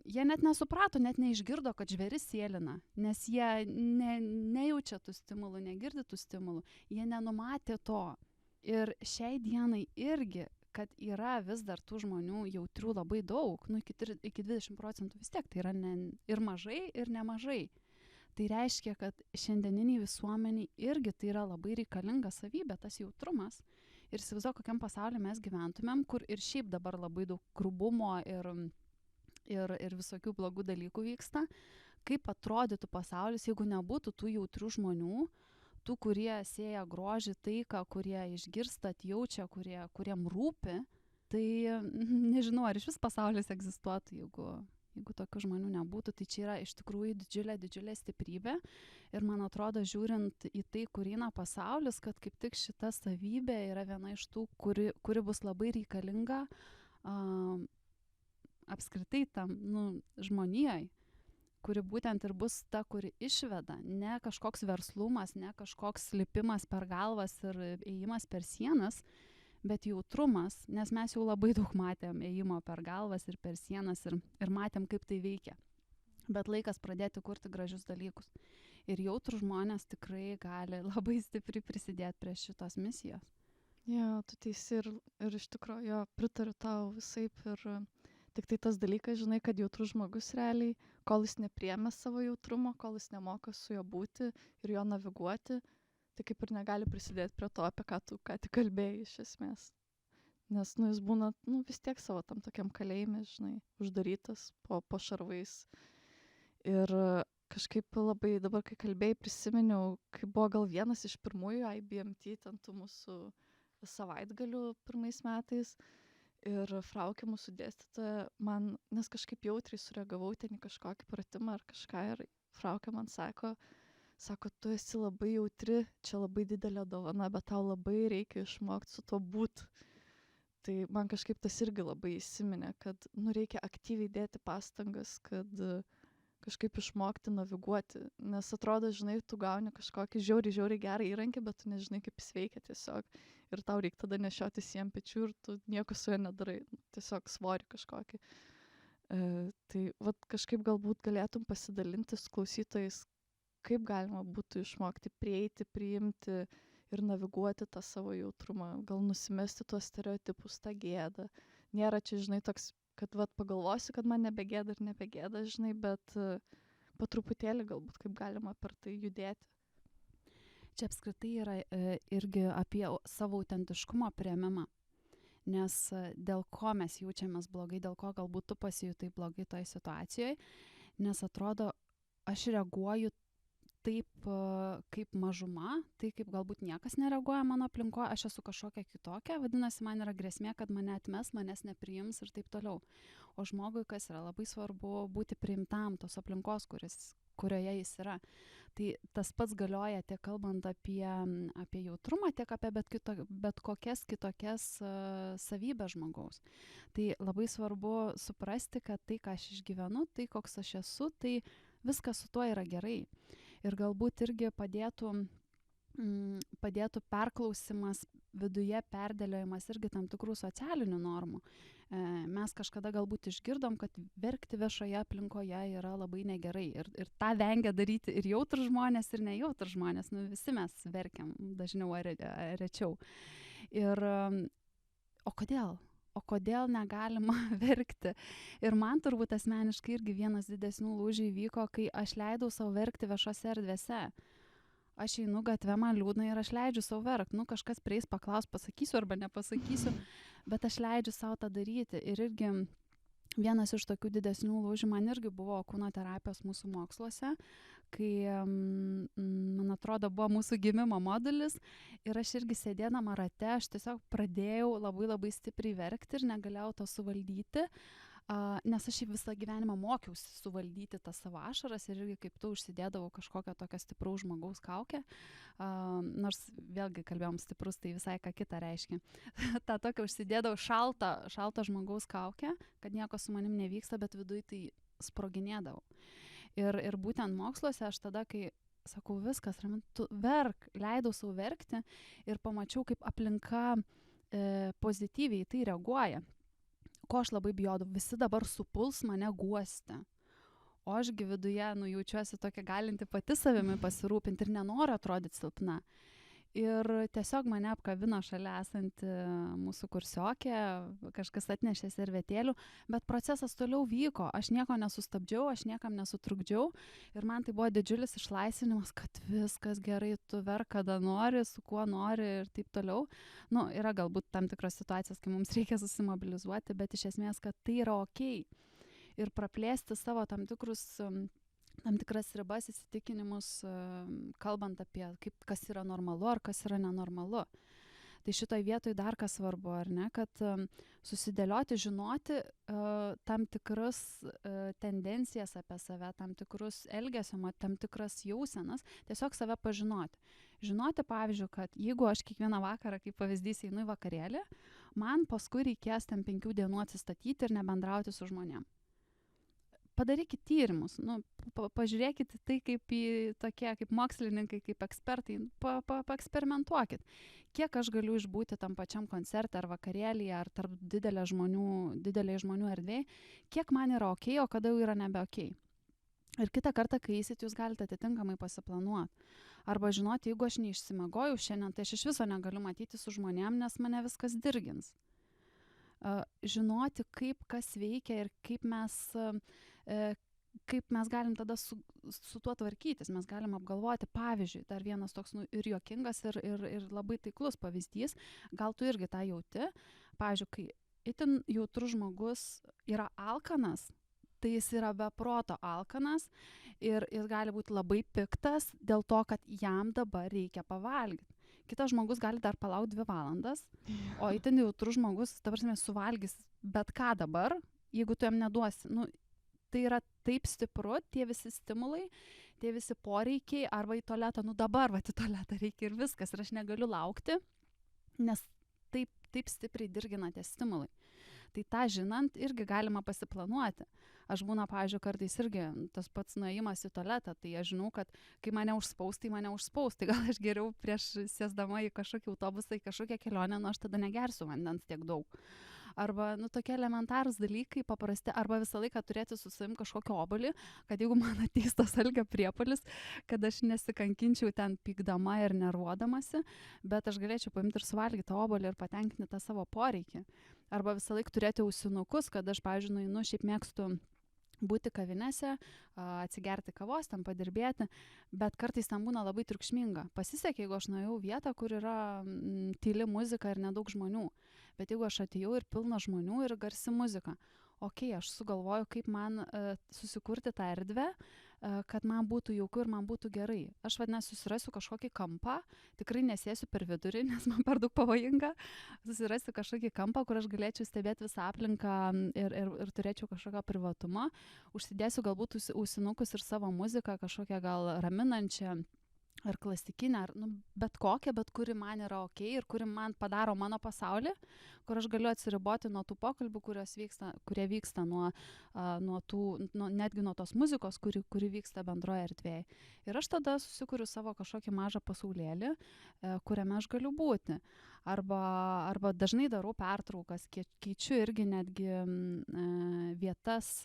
jie net nesuprato, net neišgirdo, kad žvėris sėlina, nes jie nejaučia tų stimulų, negirdi tų stimulų, jie nenumatė to. Ir šiai dienai irgi, kad yra vis dar tų žmonių jautrių labai daug, iki 20% vis tiek, tai yra ir mažai, ir nemažai. Tai reiškia, kad šiandieniniai visuomeniai irgi tai yra labai reikalinga savybė, tas jautrumas. Ir įsivaizduoju, kokiam pasaulyje mes gyventumėm, kur ir šiaip dabar labai daug grubumo ir visokių blogų dalykų vyksta. Kaip atrodytų pasaulis, jeigu nebūtų tų jautrių žmonių, tų, kurie sėja grožį, taiką, kurie išgirsta, atjaučia, kuriem rūpi, tai nežinau, ar iš vis pasaulis egzistuotų, jeigu tokių žmonių nebūtų. Tai čia yra iš tikrųjų didžiulė stiprybė. Ir man atrodo, žiūrint į tai, kur eina pasaulis, kad kaip tik šita savybė yra viena iš tų, kuri bus labai reikalinga apskritai tam žmonijai, kuri būtent ir bus ta, kuri išveda, ne kažkoks verslumas, ne kažkoks lipimas per galvas ir ėjimas per sienas, bet jautrumas, nes mes jau labai daug matėm ėjimo per galvas ir per sienas ir matėm, kaip tai veikia. Bet laikas pradėti kurti gražius dalykus. Ir jautrų žmonės tikrai gali labai stipriai prisidėti prie šitos misijos. Jo, tu teisi ir iš tikrųjų, jo, pritariu tau visaip ir tik tai tas dalykas, žinai, kad jautrus žmogus realiai, kol jis nepriėmė savo jautrumo, kol jis nemoka su juo būti ir jo naviguoti, tai kaip ir negali prisidėti prie to, apie ką tu ką tik kalbėjai iš esmės. Nes, jis būna, vis tiek savo tam tokiam kalėjime, žinai, uždarytas po šarvais. Ir kažkaip labai dabar, kai kalbėjai, prisiminiau, kai buvo gal vienas iš pirmųjų IBMT, ten tų mūsų savaitgalių pirmais metais. Ir Fraukė mūsų dėstytoja man, nes kažkaip jautriai sureagavau ten į kažkokį pratimą ar kažką, ir Fraukė man sako, tu esi labai jautri, čia labai didelė dovana, bet tau labai reikia išmokti su tuo būt. Tai man kažkaip tas irgi labai įsiminė, kad reikia aktyviai dėti pastangas, kad kažkaip išmokti naviguoti. Nes atrodo, žinai, tu gauni kažkokį žiauriai gerą įrankį, bet tu nežinai, kaip jis veikia tiesiog. Ir tau reikia tada nešiotis jiem pečių ir tu nieko su juo nedarai. Tiesiog svorį kažkokį. Tai kažkaip galbūt galėtum pasidalinti su klausytojais, kaip galima būtų išmokti prieiti, priimti ir naviguoti tą savo jautrumą. Gal nusimesti tuos stereotipus, tą gėdą. Nėra čia, žinai, toks, kad pagalvosi, kad man nebegėda ir nebegėda, žinai, bet po truputėlį galbūt kaip galima per tai judėti. Čia apskritai yra irgi apie savo autentiškumo priėmimą. Nes dėl ko mes jaučiamės blogai, dėl ko galbūt tu pasijutai blogai toje situacijoje, nes atrodo, aš reaguoju taip kaip mažuma, tai kaip galbūt niekas nereaguoja mano aplinkoje, aš esu kažkokia kitokia, vadinasi, man yra grėsmė, kad mane atmes, manęs nepriims ir taip toliau. O žmogui, kas yra labai svarbu, būti priimtam tos aplinkos, kurioje jis yra. Tai tas pats galioja tiek kalbant apie jautrumą, tiek apie bet kokias kitokias savybės žmogaus. Tai labai svarbu suprasti, kad tai, ką aš išgyvenu, tai koks aš esu, tai viskas su tuo yra gerai. Ir galbūt irgi padėtų perklausimas viduje, perdėliojimas irgi tam tikrų socialinių normų. Mes kažkada galbūt išgirdom, kad verkti viešoje aplinkoje yra labai negerai. Ir tą vengia daryti ir jautrūs žmonės, ir nejautrūs žmonės. Visi mes verkiam dažniau ar rečiau. O kodėl? O kodėl negalima verkti? Ir man turbūt asmeniškai irgi vienas didesnių lūžių įvyko, kai aš leidau savo verkti viešose erdvėse. Aš einu gatvę, man liūdna ir aš leidžiu savo verkti. Kažkas prieis paklaus, pasakysiu arba nepasakysiu, bet aš leidžiu savo tą daryti. Ir irgi vienas iš tokių didesnių lūžių man irgi buvo kūno terapijos mūsų moksluose, kai, man atrodo, buvo mūsų gimimo modulis ir aš irgi sėdėdama rate, aš tiesiog pradėjau labai stipriai verkti ir negalėjau to suvaldyti, nes aš visą gyvenimą mokiausi suvaldyti tas savo ašaras ir irgi kaip tu užsidėdavau kažkokią tokią stipraus žmogaus kaukę, nors vėlgi kalbėjom stiprus, tai visai ką kitą reiškia. Ta tokia užsidėdavau šaltą žmogaus kaukę, kad nieko su manim nevyksta, bet viduj tai sproginėdavau. Ir būtent moksluose aš tada, kai sakau viskas, tu verk, leidau savo verkti ir pamačiau, kaip aplinka pozityviai tai reaguoja. Ko aš labai bijodavau, visi dabar supuls mane guosti. O ašgi viduje jaučiuosi tokia galinti pati savimi pasirūpinti ir nenoriu atrodyti silpna. Ir tiesiog mane apkabino šalia esanti mūsų kursiokė, kažkas atnešė servetėlių, bet procesas toliau vyko, aš nieko nesustabdžiau, aš niekam nesutrukdžiau ir man tai buvo didžiulis išlaisvinimas, kad viskas gerai, tu verk kada nori, su kuo nori ir taip toliau. Yra galbūt tam tikros situacijos, kai mums reikia susimobilizuoti, bet iš esmės, kad tai yra okei. Ir praplėsti savo tam tikras ribas, įsitikinimus, kalbant apie kas yra normalu ar kas yra nenormalu. Tai šitoj vietoj dar kas svarbu, ar ne, kad susidėlioti, žinoti tam tikras tendencijas apie save, tam tikrus elgesio, tam tikras jausenas, tiesiog save pažinoti. Žinoti, pavyzdžiui, kad jeigu aš kiekvieną vakarą, kaip pavyzdys, einu į vakarėlį, man paskui reikės ten 5 dienų atsistatyti ir nebendrauti su žmonėm. Padarykit tyrimus, pažiūrėkit tai kaip mokslininkai, kaip ekspertai, paeksperimentuokit. Kiek aš galiu išbūti tam pačiam koncerte ar vakarėlyje, ar tarp didelė žmonių erdvėje, kiek man yra okei, o kada jau yra nebe okei. Ir kitą kartą, kai eisit, jūs galite atitinkamai pasiplanuoti. Arba žinoti, jeigu aš neišsimegojau šiandien, tai aš iš viso negaliu matyti su žmonėm, nes mane viskas dirgins. Žinoti, kaip kas veikia ir kaip mes galim tada su tuo tvarkytis. Mes galim apgalvoti, pavyzdžiui, dar vienas toks ir juokingas, ir labai taiklus pavyzdys. Gal tu irgi tą jauti. Pavyzdžiui, kai itin jautrus žmogus yra alkanas, tai jis yra be proto alkanas ir jis gali būti labai piktas dėl to, kad jam dabar reikia pavalgyti. Kitas žmogus gali dar palaukti 2 valandas, o itin jautrus žmogus, ta prasme, suvalgys bet ką dabar, jeigu tu jam neduosi. Nu, tai yra taip stipru, tie visi stimulai, tie visi poreikiai, arba į tualetą, nu dabar va į tualetą reikia ir viskas, ir aš negaliu laukti, nes taip stipriai dirgina tie stimulai. Tai tą žinant, irgi galima pasiplanuoti. Aš būna, pavyzdžiui, kartais irgi tas pats nuėjimas į tualetą, tai aš žinau, kad kai mane užspaus, tai mane užspaus. Tai gal aš geriau prieš sėsdama į kažkokį autobusą, į kažkokią kelionę, nu aš tada negersiu vandens tiek daug. Arba, nu, tokie elementarūs dalykai paprasti, arba visą laiką turėti su savim kažkokį obuolį, kad jeigu man ateis tas alkio priepuolis, kad aš nesikankinčiau ten pykdama ir nervuodamasi, bet aš galėčiau paimti ir suvalgyti tą obuolį ir patenkinti tą savo poreikį. Arba visą laiką turėti ausinukus, kad aš, pavyzdžiui, nueinu, šiaip mėgstu būti kavinėse, atsigerti kavos, ten padirbėti, bet kartais ten būna labai triukšminga. Pasisekė, jeigu aš nuėjau vietą, kur yra tyli muzika ir nedaug žmonių. Bet jeigu aš atėjau ir pilna žmonių ir garsi muzika, aš sugalvoju, kaip man susikurti tą erdvę, kad man būtų jauku ir man būtų gerai. Aš vadinasi, susirasiu kažkokį kampą, tikrai nesėsiu per vidurį, nes man per daug pavojinga. Susirasiu kažkokį kampą, kur aš galėčiau stebėti visą aplinką ir turėčiau kažkokią privatumą. Užsidėsiu galbūt ausinukus ir savo muziką, kažkokią gal raminančią ar klasikinę, ar bet kokią, bet kuri man yra ok ir kuri man padaro mano pasaulį, kur aš galiu atsiriboti nuo tų pokalbių, kurie vyksta netgi nuo tos muzikos, kuri vyksta bendroje erdvėje. Ir aš tada susikuriu savo kažkokį mažą pasaulėlį, kuriame aš galiu būti. Arba dažnai darau pertraukas, keičiu irgi netgi vietas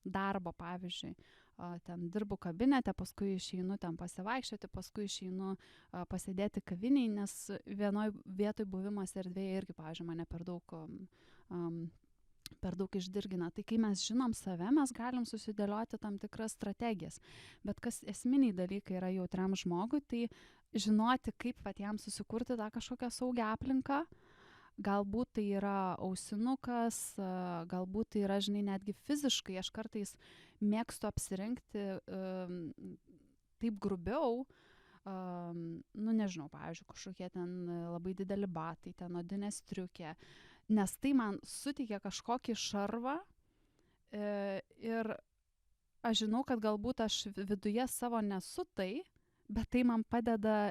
darbo, pavyzdžiui. Ten dirbu kabinete, paskui išeinu ten pasivaikščioti, paskui išeinu pasėdėti kaviniai, nes vienoj vietoj buvimas erdvėje irgi, pavyzdžiui, mane per daug išdirgina. Tai kai mes žinom save, mes galim susidėlioti tam tikras strategijas. Bet kas esminiai dalykai yra jautriam žmogui, tai žinoti, kaip jam susikurti tą kažkokią saugią aplinką. Galbūt tai yra ausinukas, galbūt tai yra, žinai, netgi fiziškai. Aš kartais mėgstu apsirengti taip grubiau, nežinau, pavyzdžiui, kažkokie ten labai dideli batai, ten odinė striukė, nes tai man suteikia kažkokį šarvą ir aš žinau, kad galbūt aš viduje savo nesu tai, bet tai man padeda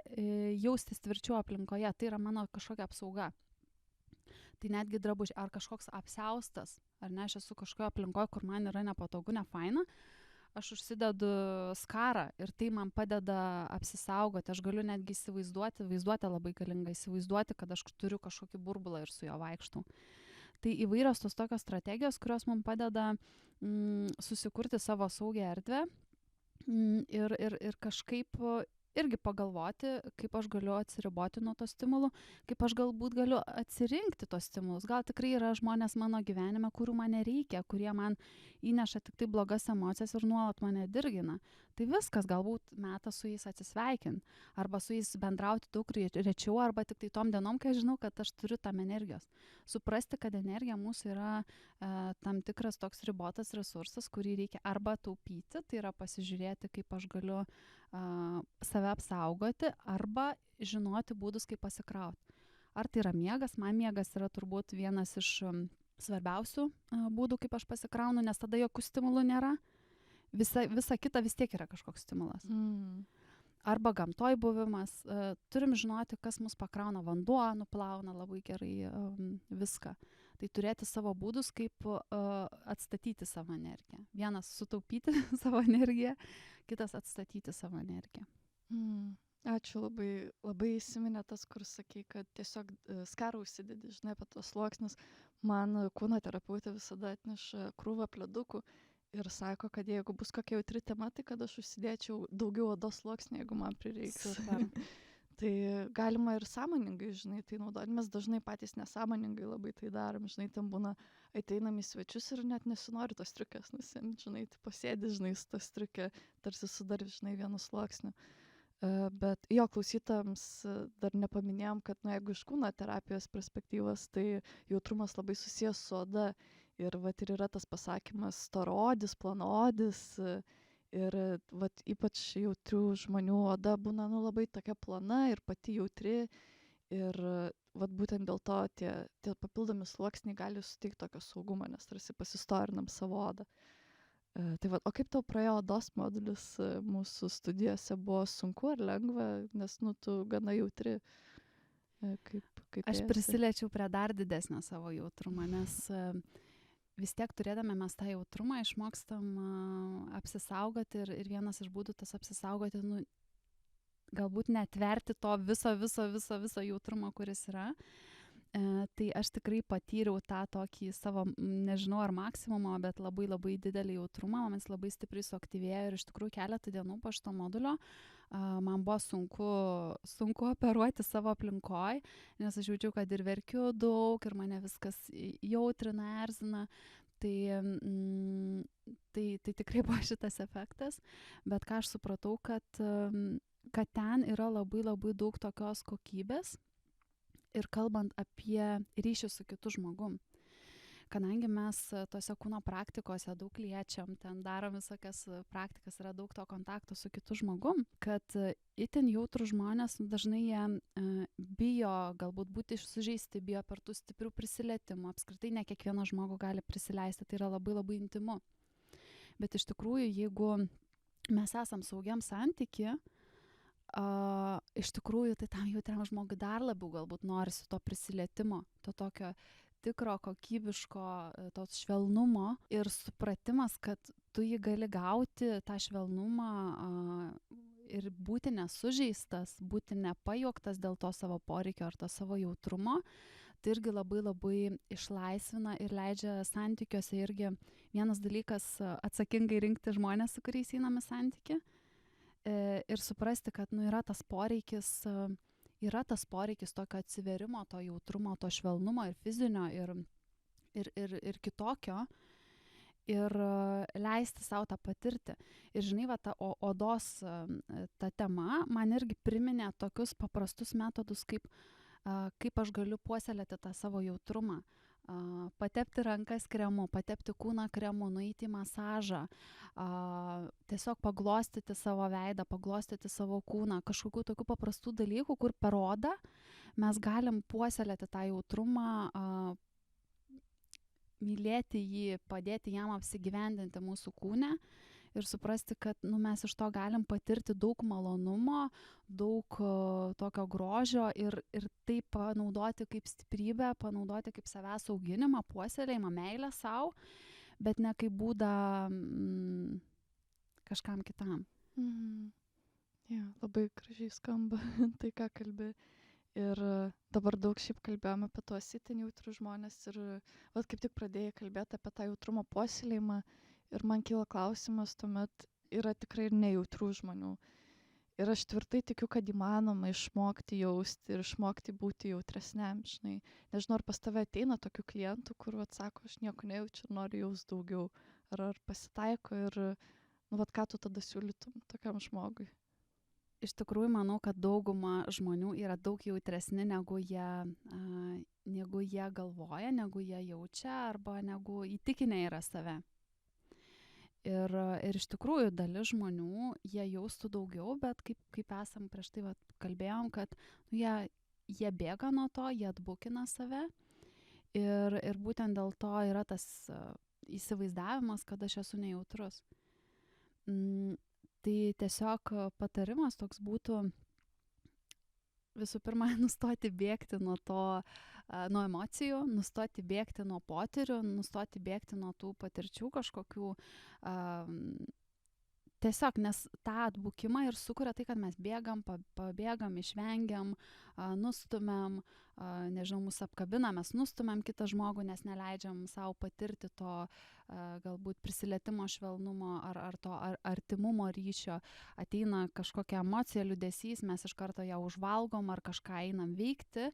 jaustis tvirčiau aplinkoje, tai yra mano kažkokia apsauga. Tai netgi drabužiai, ar kažkoks apsiaustas, ar ne, aš esu kažkokio aplinkoje, kur man yra nepatogu, nefaina, aš užsidedu skarą ir tai man padeda apsisaugoti. Aš galiu netgi vaizduotę labai galingą įsivaizduoti, kad aš turiu kažkokį burbulą ir su juo vaikštau. Tai įvairios tos tokios strategijos, kurios man padeda susikurti savo saugią erdvę ir kažkaip irgi pagalvoti, kaip aš galiu atsiriboti nuo to stimulų, kaip aš galbūt galiu atsirinkti tos stimulus. Gal tikrai yra žmonės mano gyvenime, kurių man nereikia, kurie man įneša tik tai blogas emocijas ir nuolat mane dirgina. Tai viskas, galbūt metas su jais atsisveikinti, arba su jais bendrauti daug rečiau, arba tik tai tom dienom, kai aš žinau, kad aš turiu tam energijos. Suprasti, kad energija mūsų yra tam tikras toks ribotas resursas, kurį reikia arba taupyti, tai yra pasižiūrėti, kaip aš galiu save apsaugoti, arba žinoti būdus, kaip pasikrauti. Ar tai yra miegas? Man miegas yra turbūt vienas iš svarbiausių būdų, kaip aš pasikraunu, nes tada jokių stimulų nėra. Visa kita vis tiek yra kažkoks stimulas. Arba gamtoj buvimas. Turim žinoti, kas mus pakrauna. Vanduo nuplauna labai gerai viską. Tai turėti savo būdus, kaip atstatyti savo energiją. Vienas sutaupyti savo energiją, kitas atstatyti savo energiją. Ačiū, labai įsiminė tas, kur sakei, kad tiesiog skarą užsidedi, žinai, apie tos sluoksnius. Man kūno terapeutė visada atneša krūvą pledukų ir sako, kad jeigu bus kokia jautri tema, tai kad aš užsidėčiau daugiau odos sluoksnį, jeigu man prireiks. Super. Tai galima ir sąmoningai, žinai, tai naudoti. Mes dažnai patys nesąmoningai labai tai darom, žinai, ten būna ateinam į svečius ir net nesinori tos striukės nusimti, žinai, tai posėdi, žinai, su tos striukė, tarsi sudar, žinai, vienu sluoksniu. Bet jo klausytams dar nepaminėjom, kad jeigu iš kūno terapijos perspektyvos, tai jautrumas labai susijęs su oda. Ir vat ir yra tas pasakymas storodis, plonodis. Ir vat ypač jautrių žmonių oda būna labai tokia plona ir pati jautri. Ir vat būtent dėl to tie papildomi sluoksniai gali suteikti tokio saugumo, nes tarsi pasistorinam savo odą. Tai vat, o kaip tau praėjo odos modulis mūsų studijose? Buvo sunku ar lengva, nes tu gana jautri? Kaip Aš prisiliečiau prie dar didesnio savo jautrumą, nes vis tiek turėdami mes tą jautrumą išmokstam apsisaugoti ir vienas iš būdų tas apsisaugoti, galbūt netverti to viso jautrumo, kuris yra. Tai aš tikrai patyriau tą tokį savo, nežinau ar maksimumą, bet labai labai didelį jautrumą, man jis labai stipriai suaktyvėjo ir iš tikrųjų keletą dienų po šito modulio man buvo sunku operuoti savo aplinkoj, nes aš jaučiau, kad ir verkiu daug ir mane viskas jautrina, erzina. Tai tikrai buvo šitas efektas, bet ką aš supratau, kad ten yra labai labai daug tokios kokybės. Ir kalbant apie ryšį su kitu žmogum. Kadangi mes tose kūno praktikose daug liečiam, ten darom visokias praktikas, yra daug to kontakto su kitu žmogum, kad itin jautrų žmonės dažnai jie bijo galbūt būti sužeisti, bijo per tų stiprių prisilietimų. Apskritai ne kiekvieną žmogų gali prisileisti, tai yra labai labai intymu. Bet iš tikrųjų, jeigu mes esam saugiam santyky, iš tikrųjų, tai tam jautriam žmogui dar labiau galbūt norisi to prisilietimo, to tokio tikro, kokybiško, to švelnumo ir supratimas, kad tu jį gali gauti, tą švelnumą ir būti nesužeistas, būti nepajuoktas dėl to savo poreikio ar to savo jautrumo, tai irgi labai labai išlaisvina ir leidžia santykiuose irgi vienas dalykas atsakingai rinkti žmonės, su kuriais einame santyki. Ir suprasti, kad yra tas poreikis tokio atsiverimo, to jautrumo, to švelnumo ir fizinio ir kitokio ir leisti savo tą patirti. Ir žinai, va, ta odos ta tema man irgi priminė tokius paprastus metodus, kaip aš galiu puoselėti tą savo jautrumą. Patepti rankas kremu, patepti kūną kremu, nueiti į masažą, tiesiog paglostyti savo veidą, paglostyti savo kūną, kažkokių tokių paprastų dalykų, kur per odą mes galim puoselėti tą jautrumą, mylėti jį, padėti jam apsigyvendinti mūsų kūne ir suprasti, kad mes iš to galim patirti daug malonumo, daug tokio grožio ir tai panaudoti kaip stiprybę, panaudoti kaip savęs auginimą, puoselėjimą, meilę savo, bet ne kaip būdą kažkam kitam. Ja, labai gražiai skamba tai, ką kalbi. Ir dabar daug šiaip kalbėjome apie tuos itin jautrius žmonės ir vat kaip tik pradėjai kalbėti apie tą jautrumo puoselėjimą ir man kyla klausimas, tuomet yra tikrai ir nejautrių žmonių. Ir aš tvirtai tikiu, kad įmanoma išmokti jausti ir išmokti būti jautresniam, žinai. Nežinau, ar pas tave ateina tokių klientų, kur atsako, aš nieko nejaučiu ir noriu jaust daugiau. Ar pasitaiko ir, ką tu tada siūlytum tokiam žmogui? Iš tikrųjų, manau, kad dauguma žmonių yra daug jautresni, negu jie galvoja, negu jie jaučia arba negu įtikinę yra save. Ir iš tikrųjų dalis žmonių, jie jaustų daugiau, bet kaip esam prieš tai kalbėjom, kad jie bėga nuo to, jie atbukina save. Ir būtent dėl to yra tas įsivaizdavimas, kad aš esu nejautrus. Tai tiesiog patarimas toks būtų visų pirma nustoti bėgti nuo emocijų, nustoti bėgti nuo potyrių, nustoti bėgti nuo tų patirčių kažkokių tiesiog, nes tą atbukimą ir sukuria tai, kad mes bėgam, pabėgam, išvengiam, nustumiam, nežinau, mus apkabina, mes nustumiam kitą žmogų, nes neleidžiam savo patirti to galbūt prisilietimo švelnumo ar to artimumo ryšio. Ateina kažkokia emocija, liūdesys, mes iš karto ją užvalgom ar kažką einam veikti,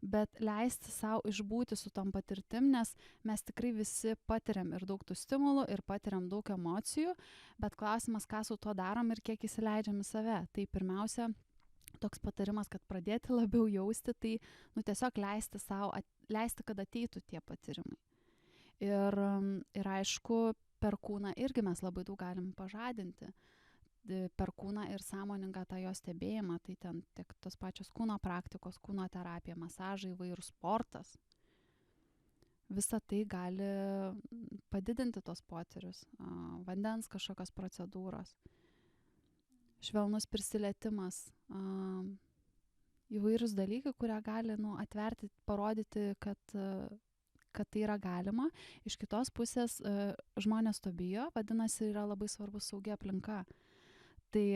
bet leisti savo išbūti su tom patirtim, nes mes tikrai visi patiriam ir daug tų stimulų, ir patiriam daug emocijų, bet klausimas, ką su tuo darom ir kiek įsileidžiam į save. Tai pirmiausia, toks patarimas, kad pradėti labiau jausti, tai tiesiog leisti savo, leisti, kad ateitų tie patyrimai. Ir aišku, per kūną irgi mes labai daug galim pažadinti. Per kūną ir sąmoningą tą jo stebėjimą, tai ten tiek tos pačios kūno praktikos, kūno terapija, masažai, įvairūs sportas. Visa tai gali padidinti tos potyrius, vandens kažkokios procedūros, švelnus prisilietimas, įvairūs dalykai, kurie gali atverti, parodyti, kad tai yra galima. Iš kitos pusės žmonės to bijo, vadinasi, yra labai svarbus saugi aplinka. Tai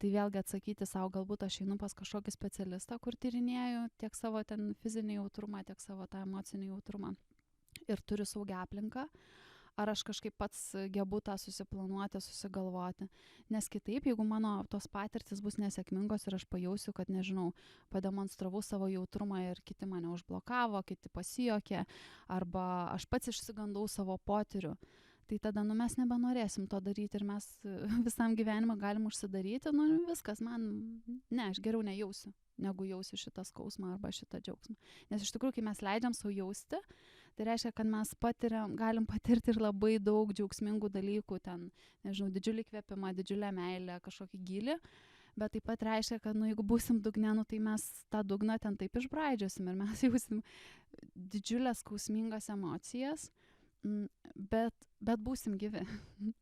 vėlgi atsakyti savo, galbūt aš einu pas kažkokį specialistą, kur tyrinėju tiek savo ten fizinį jautrumą, tiek savo tą emocinį jautrumą ir turiu saugią aplinką, ar aš kažkaip pats gebu tą susiplanuoti, susigalvoti. Nes kitaip, jeigu mano tos patirtis bus nesėkmingos ir aš pajausiu, kad, nežinau, pademonstravau savo jautrumą ir kiti mane užblokavo, kiti pasijokė, arba aš pats išsigandau savo potyrių, tai tada mes nebenorėsim to daryti ir mes visam gyvenimą galim užsidaryti, viskas, aš geriau nejausiu, negu jausiu šitą skausmą arba šitą džiaugsmą. Nes iš tikrųjų, kai mes leidžiam savo jausti, tai reiškia, kad mes galim patirti ir labai daug džiaugsmingų dalykų, ten, nežinau, didžiulį kvėpimą, didžiulę meilę, kažkokį gylį, bet taip pat reiškia, kad jeigu būsim dugne, tai mes tą dugną ten taip išbraidžiosim ir mes jausim didžiulės skausmingas emocijas, bet būsim gyvi.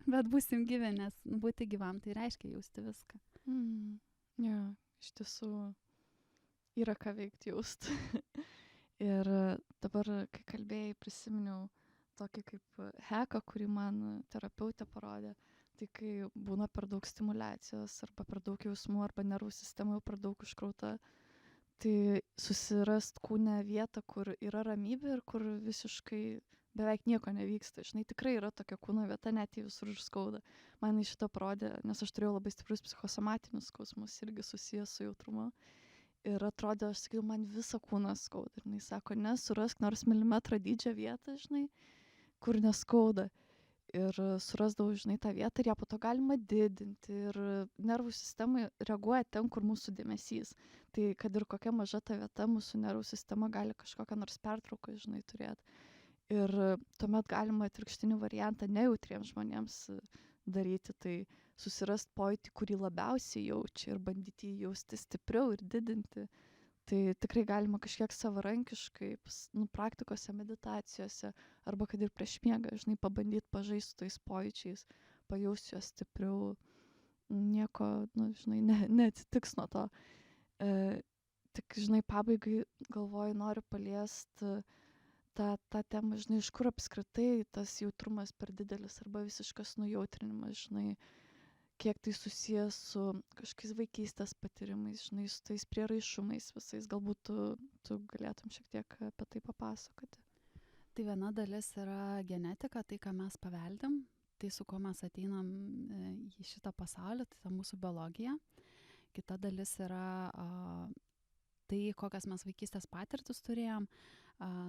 Bet būsim gyvi, nes būti gyvam tai reiškia jausti viską. Ja, iš tiesų yra ką veikti jausti. Ir dabar, kai kalbėjai, prisiminiau tokį kaip heką, kurį man terapeutė parodė. Tai kai būna per daug stimulacijos, arba per daug jausmų, arba nervų sistema jau per daug užkrauta, tai susirast kūne vietą, kur yra ramybė ir kur visiškai beveik nieko nevyksta. Žinai, tikrai yra tokia kūno vieta, net jį visur skauda. Man šitą parodė, nes aš turėjau labai stiprius psichosomatinius skausmus, irgi susijęs su jautrumu. Ir atrodė, aš sakiau, man visą kūną skauda. Ir jis sako, surask nors milimetrą dydžio vietą, žinai, kur neskauda. Ir surasdavau, žinai, tą vietą ir ją po to galima didinti. Ir nervų sistema reaguoja ten, kur mūsų dėmesys. Tai kad ir kokia maža ta vieta, mūsų nervų sistema gali kažkokią nors pertrauką, žinai, turėti. Ir tuomet galima atvirkštinį variantą nejautriems žmonėms daryti, tai susirast pojūtį, kurį labiausiai jaučia ir bandyti jį jausti stipriau ir didinti. Tai tikrai galima kažkiek savarankiškai, praktikose, meditacijose, arba kad ir prieš miegą, žinai, pabandyti pažaisti tais pojūčiais, pajausti juos stipriau, nieko, žinai, neatsitiks nuo to. Tik, žinai, pabaigai galvoju, noriu paliesti tą temą, žinai, iš kur apskritai tas jautrumas per didelis arba visiškas nujautrinimas, žinai, kiek tai susijęs su kažkokiais vaikystės patyrimais, žinai, su tais prieraišumais visais. Galbūt tu galėtum šiek tiek apie tai papasakoti. Tai viena dalis yra genetika, tai ką mes paveldim, tai su kuo mes ateinam į šitą pasaulį, tai ta mūsų biologija. Kita dalis yra tai, kokias mes vaikystės patirtis turėjom.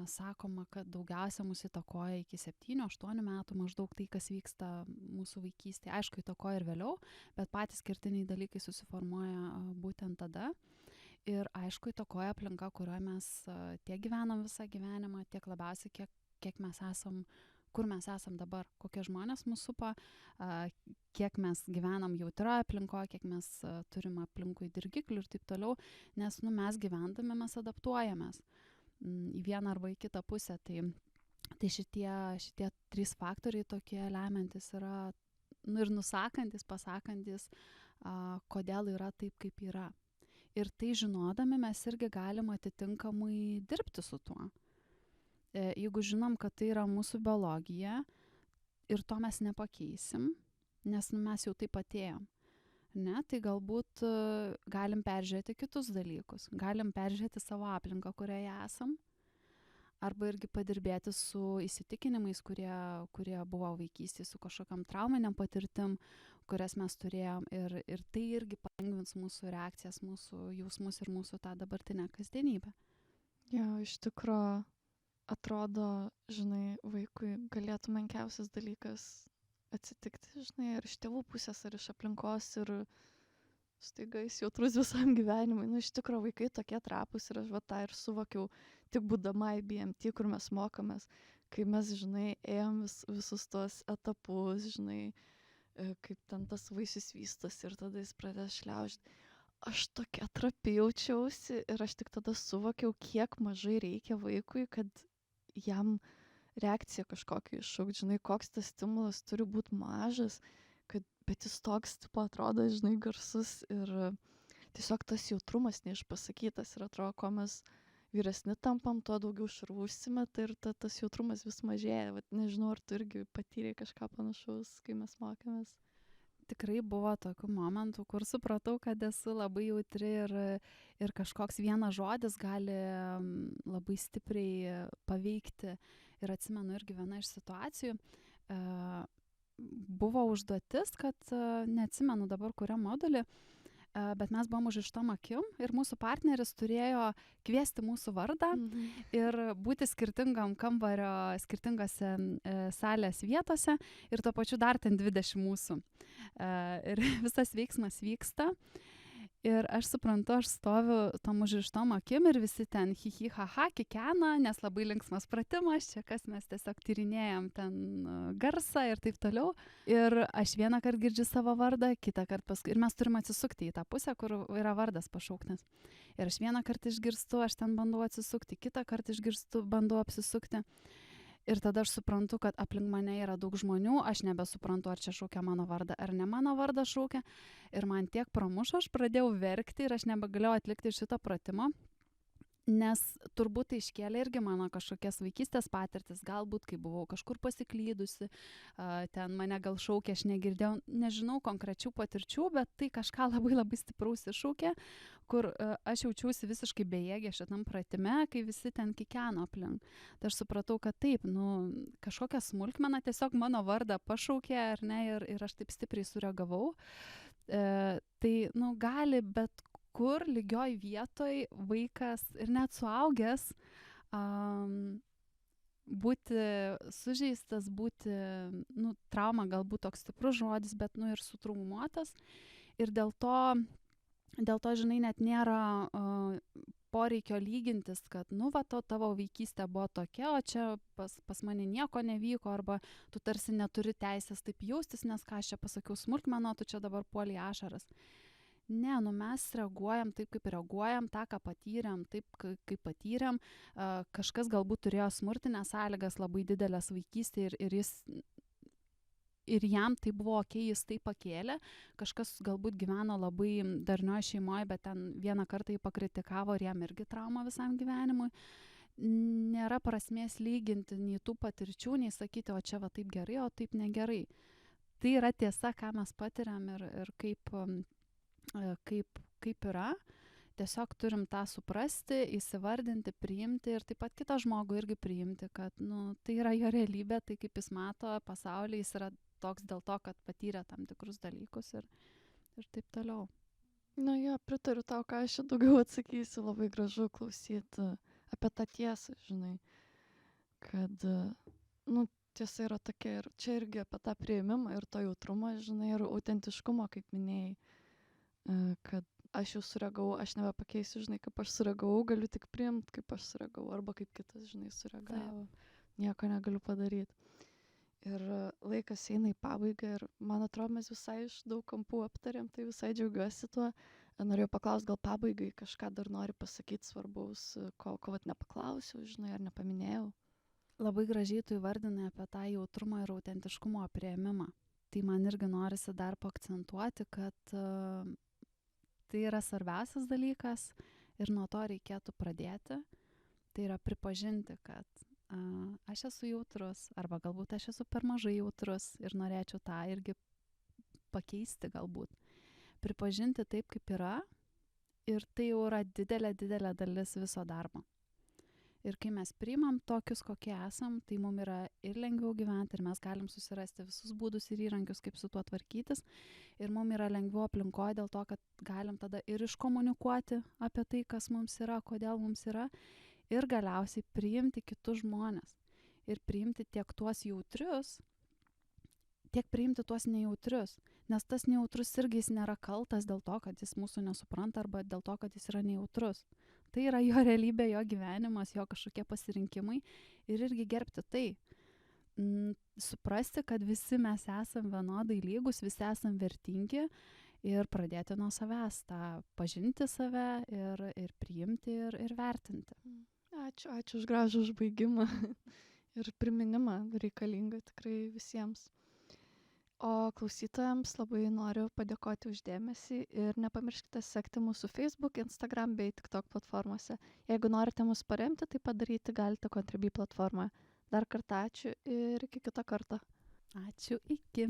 Sakoma, kad daugiausia mus įtakoja iki 7-8 metų maždaug tai, kas vyksta mūsų vaikystėje. Aišku, įtakoja ir vėliau, bet patys kertiniai dalykai susiformuoja būtent tada. Ir aišku, įtakoja aplinka, kurioje mes tiek gyvenam visą gyvenimą, tiek labiausiai, kiek mes esam, kur mes esam dabar, kokie žmonės mūsų supa, kiek mes gyvenam jautrioje aplinkoje, kiek mes turim aplinkui dirgiklių ir taip toliau, nes mes gyvendami mes adaptuojamės į vieną arba į kitą pusę. Tai šitie 3 faktoriai tokie lemiantis yra ir nusakantis, pasakantis, kodėl yra taip, kaip yra. Ir tai žinodami mes irgi galim atitinkamai dirbti su tuo. Jeigu žinom, kad tai yra mūsų biologija ir to mes nepakeisim, nes mes jau taip atėjom. Ne, tai galbūt galim peržiūrėti kitus dalykus, galim peržiūrėti savo aplinką, kurioje esam, arba irgi padirbėti su įsitikinimais, kurie buvo vaikystėje, su kažkokiam trauminiam patirtim, kurias mes turėjom, ir tai irgi palengvins mūsų reakcijas, mūsų jausmus ir mūsų tą dabartinę kasdienybę. Jo, iš tikro atrodo, žinai, vaikui galėtų menkiausias dalykas atsitikti, žinai, ar iš tėvų pusės, ar iš aplinkos, ir staiga jis jautrus visam gyvenimui. Nu, iš tikro vaikai tokie trapūs, ir aš va tą ir suvokiau, tik būdama IBMT, kur mes mokomės, kai mes, žinai, ėjom visus tuos etapus, žinai, kaip ten tas vaisius vystosi ir tada jis pradės šliaužti. Aš tokia trapi jaučiausi ir aš tik tada suvokiau, kiek mažai reikia vaikui, kad jam reakcija kažkokia iššaukt, žinai, koks tas stimulas turi būti mažas, bet jis toks, tipo, atrodo, žinai, garsus ir tiesiog tas jautrumas neišpasakytas ir atrodo, ko mes vyresni tampam, tuo daugiau šarvų užsimeta ir tas jautrumas vis mažėja. Vat nežinau, ar tu irgi patyrei kažką panašaus, kai mes mokėmės. Tikrai buvo tokių momentų, kur supratau, kad esu labai jautri ir kažkoks vienas žodis gali labai stipriai paveikti. Ir atsimenu irgi viena iš situacijų. Buvo užduotis, kad neatsimenu dabar kurią modulį, bet mes buvom užrištom akim ir mūsų partneris turėjo kviesti mūsų vardą ir būti skirtingam kambario, skirtingose salės vietose ir tuo pačiu dar ten 20 mūsų. Ir visas veiksmas vyksta. Ir aš suprantu, aš stoviu tom užrištom akim ir visi ten hihi haha kikena, nes labai linksmas pratimas, čia kas mes tiesiog tyrinėjom ten garsą ir taip toliau. Ir aš vieną kartą girdžiu savo vardą, kitą kartą paskui. Ir mes turim atsisukti į tą pusę, kur yra vardas pašauktas. Ir aš vieną kartą išgirstu, aš ten bandau atsisukti, kitą kartą išgirstu, bandau apsisukti. Ir tada aš suprantu, kad aplink mane yra daug žmonių, aš nebesuprantu, ar čia šaukia mano vardą, ar ne mano vardą šaukia. Ir man tiek pramušo, aš pradėjau verkti ir aš nebegalėjau atlikti šito pratimo, nes turbūt tai iškėlė irgi mano kažkokias vaikystės patirtis, galbūt kai buvau kažkur pasiklydusi, ten mane gal šaukė, aš negirdėjau, nežinau konkrečių patirčių, bet tai kažką labai labai stipraus iššaukė, kur aš jaučiausi visiškai bejėgė šitam pratime, kai visi ten kikeno aplink. Tai aš supratau, kad taip, kažkokia smulkmena tiesiog mano vardą pašaukė, ar ne, ir aš taip stipriai sureagavau. Tai, gali bet kur lygioj vietoj vaikas ir net suaugęs būti sužeistas, būti, trauma galbūt toks stiprus žodis, bet ir sutraumuotas. Ir dėl to, žinai, net nėra poreikio lygintis, kad, tavo vaikystė buvo tokia, o čia pas mane nieko nevyko, arba tu tarsi neturi teisės taip jaustis, nes ką aš čia pasakiau smulkmeno, tu čia dabar puolei ašaras. Ne, mes reaguojam taip, kaip reaguojam, tą, ką patyrėm, taip, kaip patyrėm. Kažkas galbūt turėjo smurtinės sąlygas labai didelės vaikystėje ir jam tai buvo okei, jis tai pakėlė. Kažkas galbūt gyveno labai darnioj šeimoje, bet ten vieną kartą jį pakritikavo ir jam irgi trauma visam gyvenimui. Nėra prasmės lyginti nei tų patirčių, nei sakyti, o čia va taip gerai, o taip negerai. Tai yra tiesa, ką mes patiriam ir kaip yra. Tiesiog turim tą suprasti, įsivardinti, priimti ir taip pat kitą žmogų irgi priimti, kad tai yra jo realybė, tai kaip jis mato pasaulį, jis yra toks dėl to, kad patyrė tam tikrus dalykus ir taip toliau. Jo, pritariu tau, ką aš daugiau atsakysiu, labai gražu klausyti apie tą tiesą, žinai, kad, tiesa yra tokia ir čia irgi apie tą priėmimą ir to jautrumą, žinai, ir autentiškumą, kaip minėjai, kad aš jau sureagavau, aš nebepakeisiu, žinai, kaip aš sureagavau, galiu tik priimti, kaip aš sureagavau, arba kaip kitas, žinai, sureagavo. Nieko negaliu padaryti. Ir laikas eina į pabaigą ir man atrodo, mes visai iš daug kampų aptarėm, tai visai džiaugiuosi tuo. Norėjau paklausti, gal pabaigai kažką dar nori pasakyti svarbaus, ko vat nepaklausiau, žinai, ar nepaminėjau. Labai gražiai tu įvardinai apie tą jautrumą ir autentiškumo priėmimą. Tai man irgi norisi dar paakcentuoti, kad tai yra svarbiausias dalykas ir nuo to reikėtų pradėti. Tai yra pripažinti, kad aš esu jautrus arba galbūt aš esu per mažai jautrus ir norėčiau tą irgi pakeisti galbūt. Pripažinti taip, kaip yra, ir tai jau yra didelė dalis viso darbo. Ir kai mes priimam tokius, kokie esam, tai mums yra ir lengviau gyventi, ir mes galim susirasti visus būdus ir įrankius, kaip su tuo tvarkytis. Ir mums yra lengviau aplinkoje dėl to, kad galim tada ir iškomunikuoti apie tai, kas mums yra, kodėl mums yra. Ir galiausiai priimti kitus žmones. Ir priimti tiek tuos jautrius, tiek priimti tuos nejautrius. Nes tas nejautrus irgi jis nėra kaltas dėl to, kad jis mūsų nesupranta arba dėl to, kad jis yra nejautrus. Tai yra jo realybė, jo gyvenimas, jo kažkokie pasirinkimai ir irgi gerbti tai. Suprasti, kad visi mes esam vienodai lygus, visi esam vertingi ir pradėti nuo savęs tą pažinti save ir priimti ir vertinti. Ačiū už gražų užbaigimą ir priminimą reikalingą tikrai visiems. O klausytojams labai noriu padėkoti už dėmesį ir nepamirškite sekti mūsų Facebook, Instagram bei TikTok platformose. Jeigu norite mus paremti, tai padaryti galite Contribui platformoje. Dar kartą ačiū ir iki kito karto. Ačiū, iki.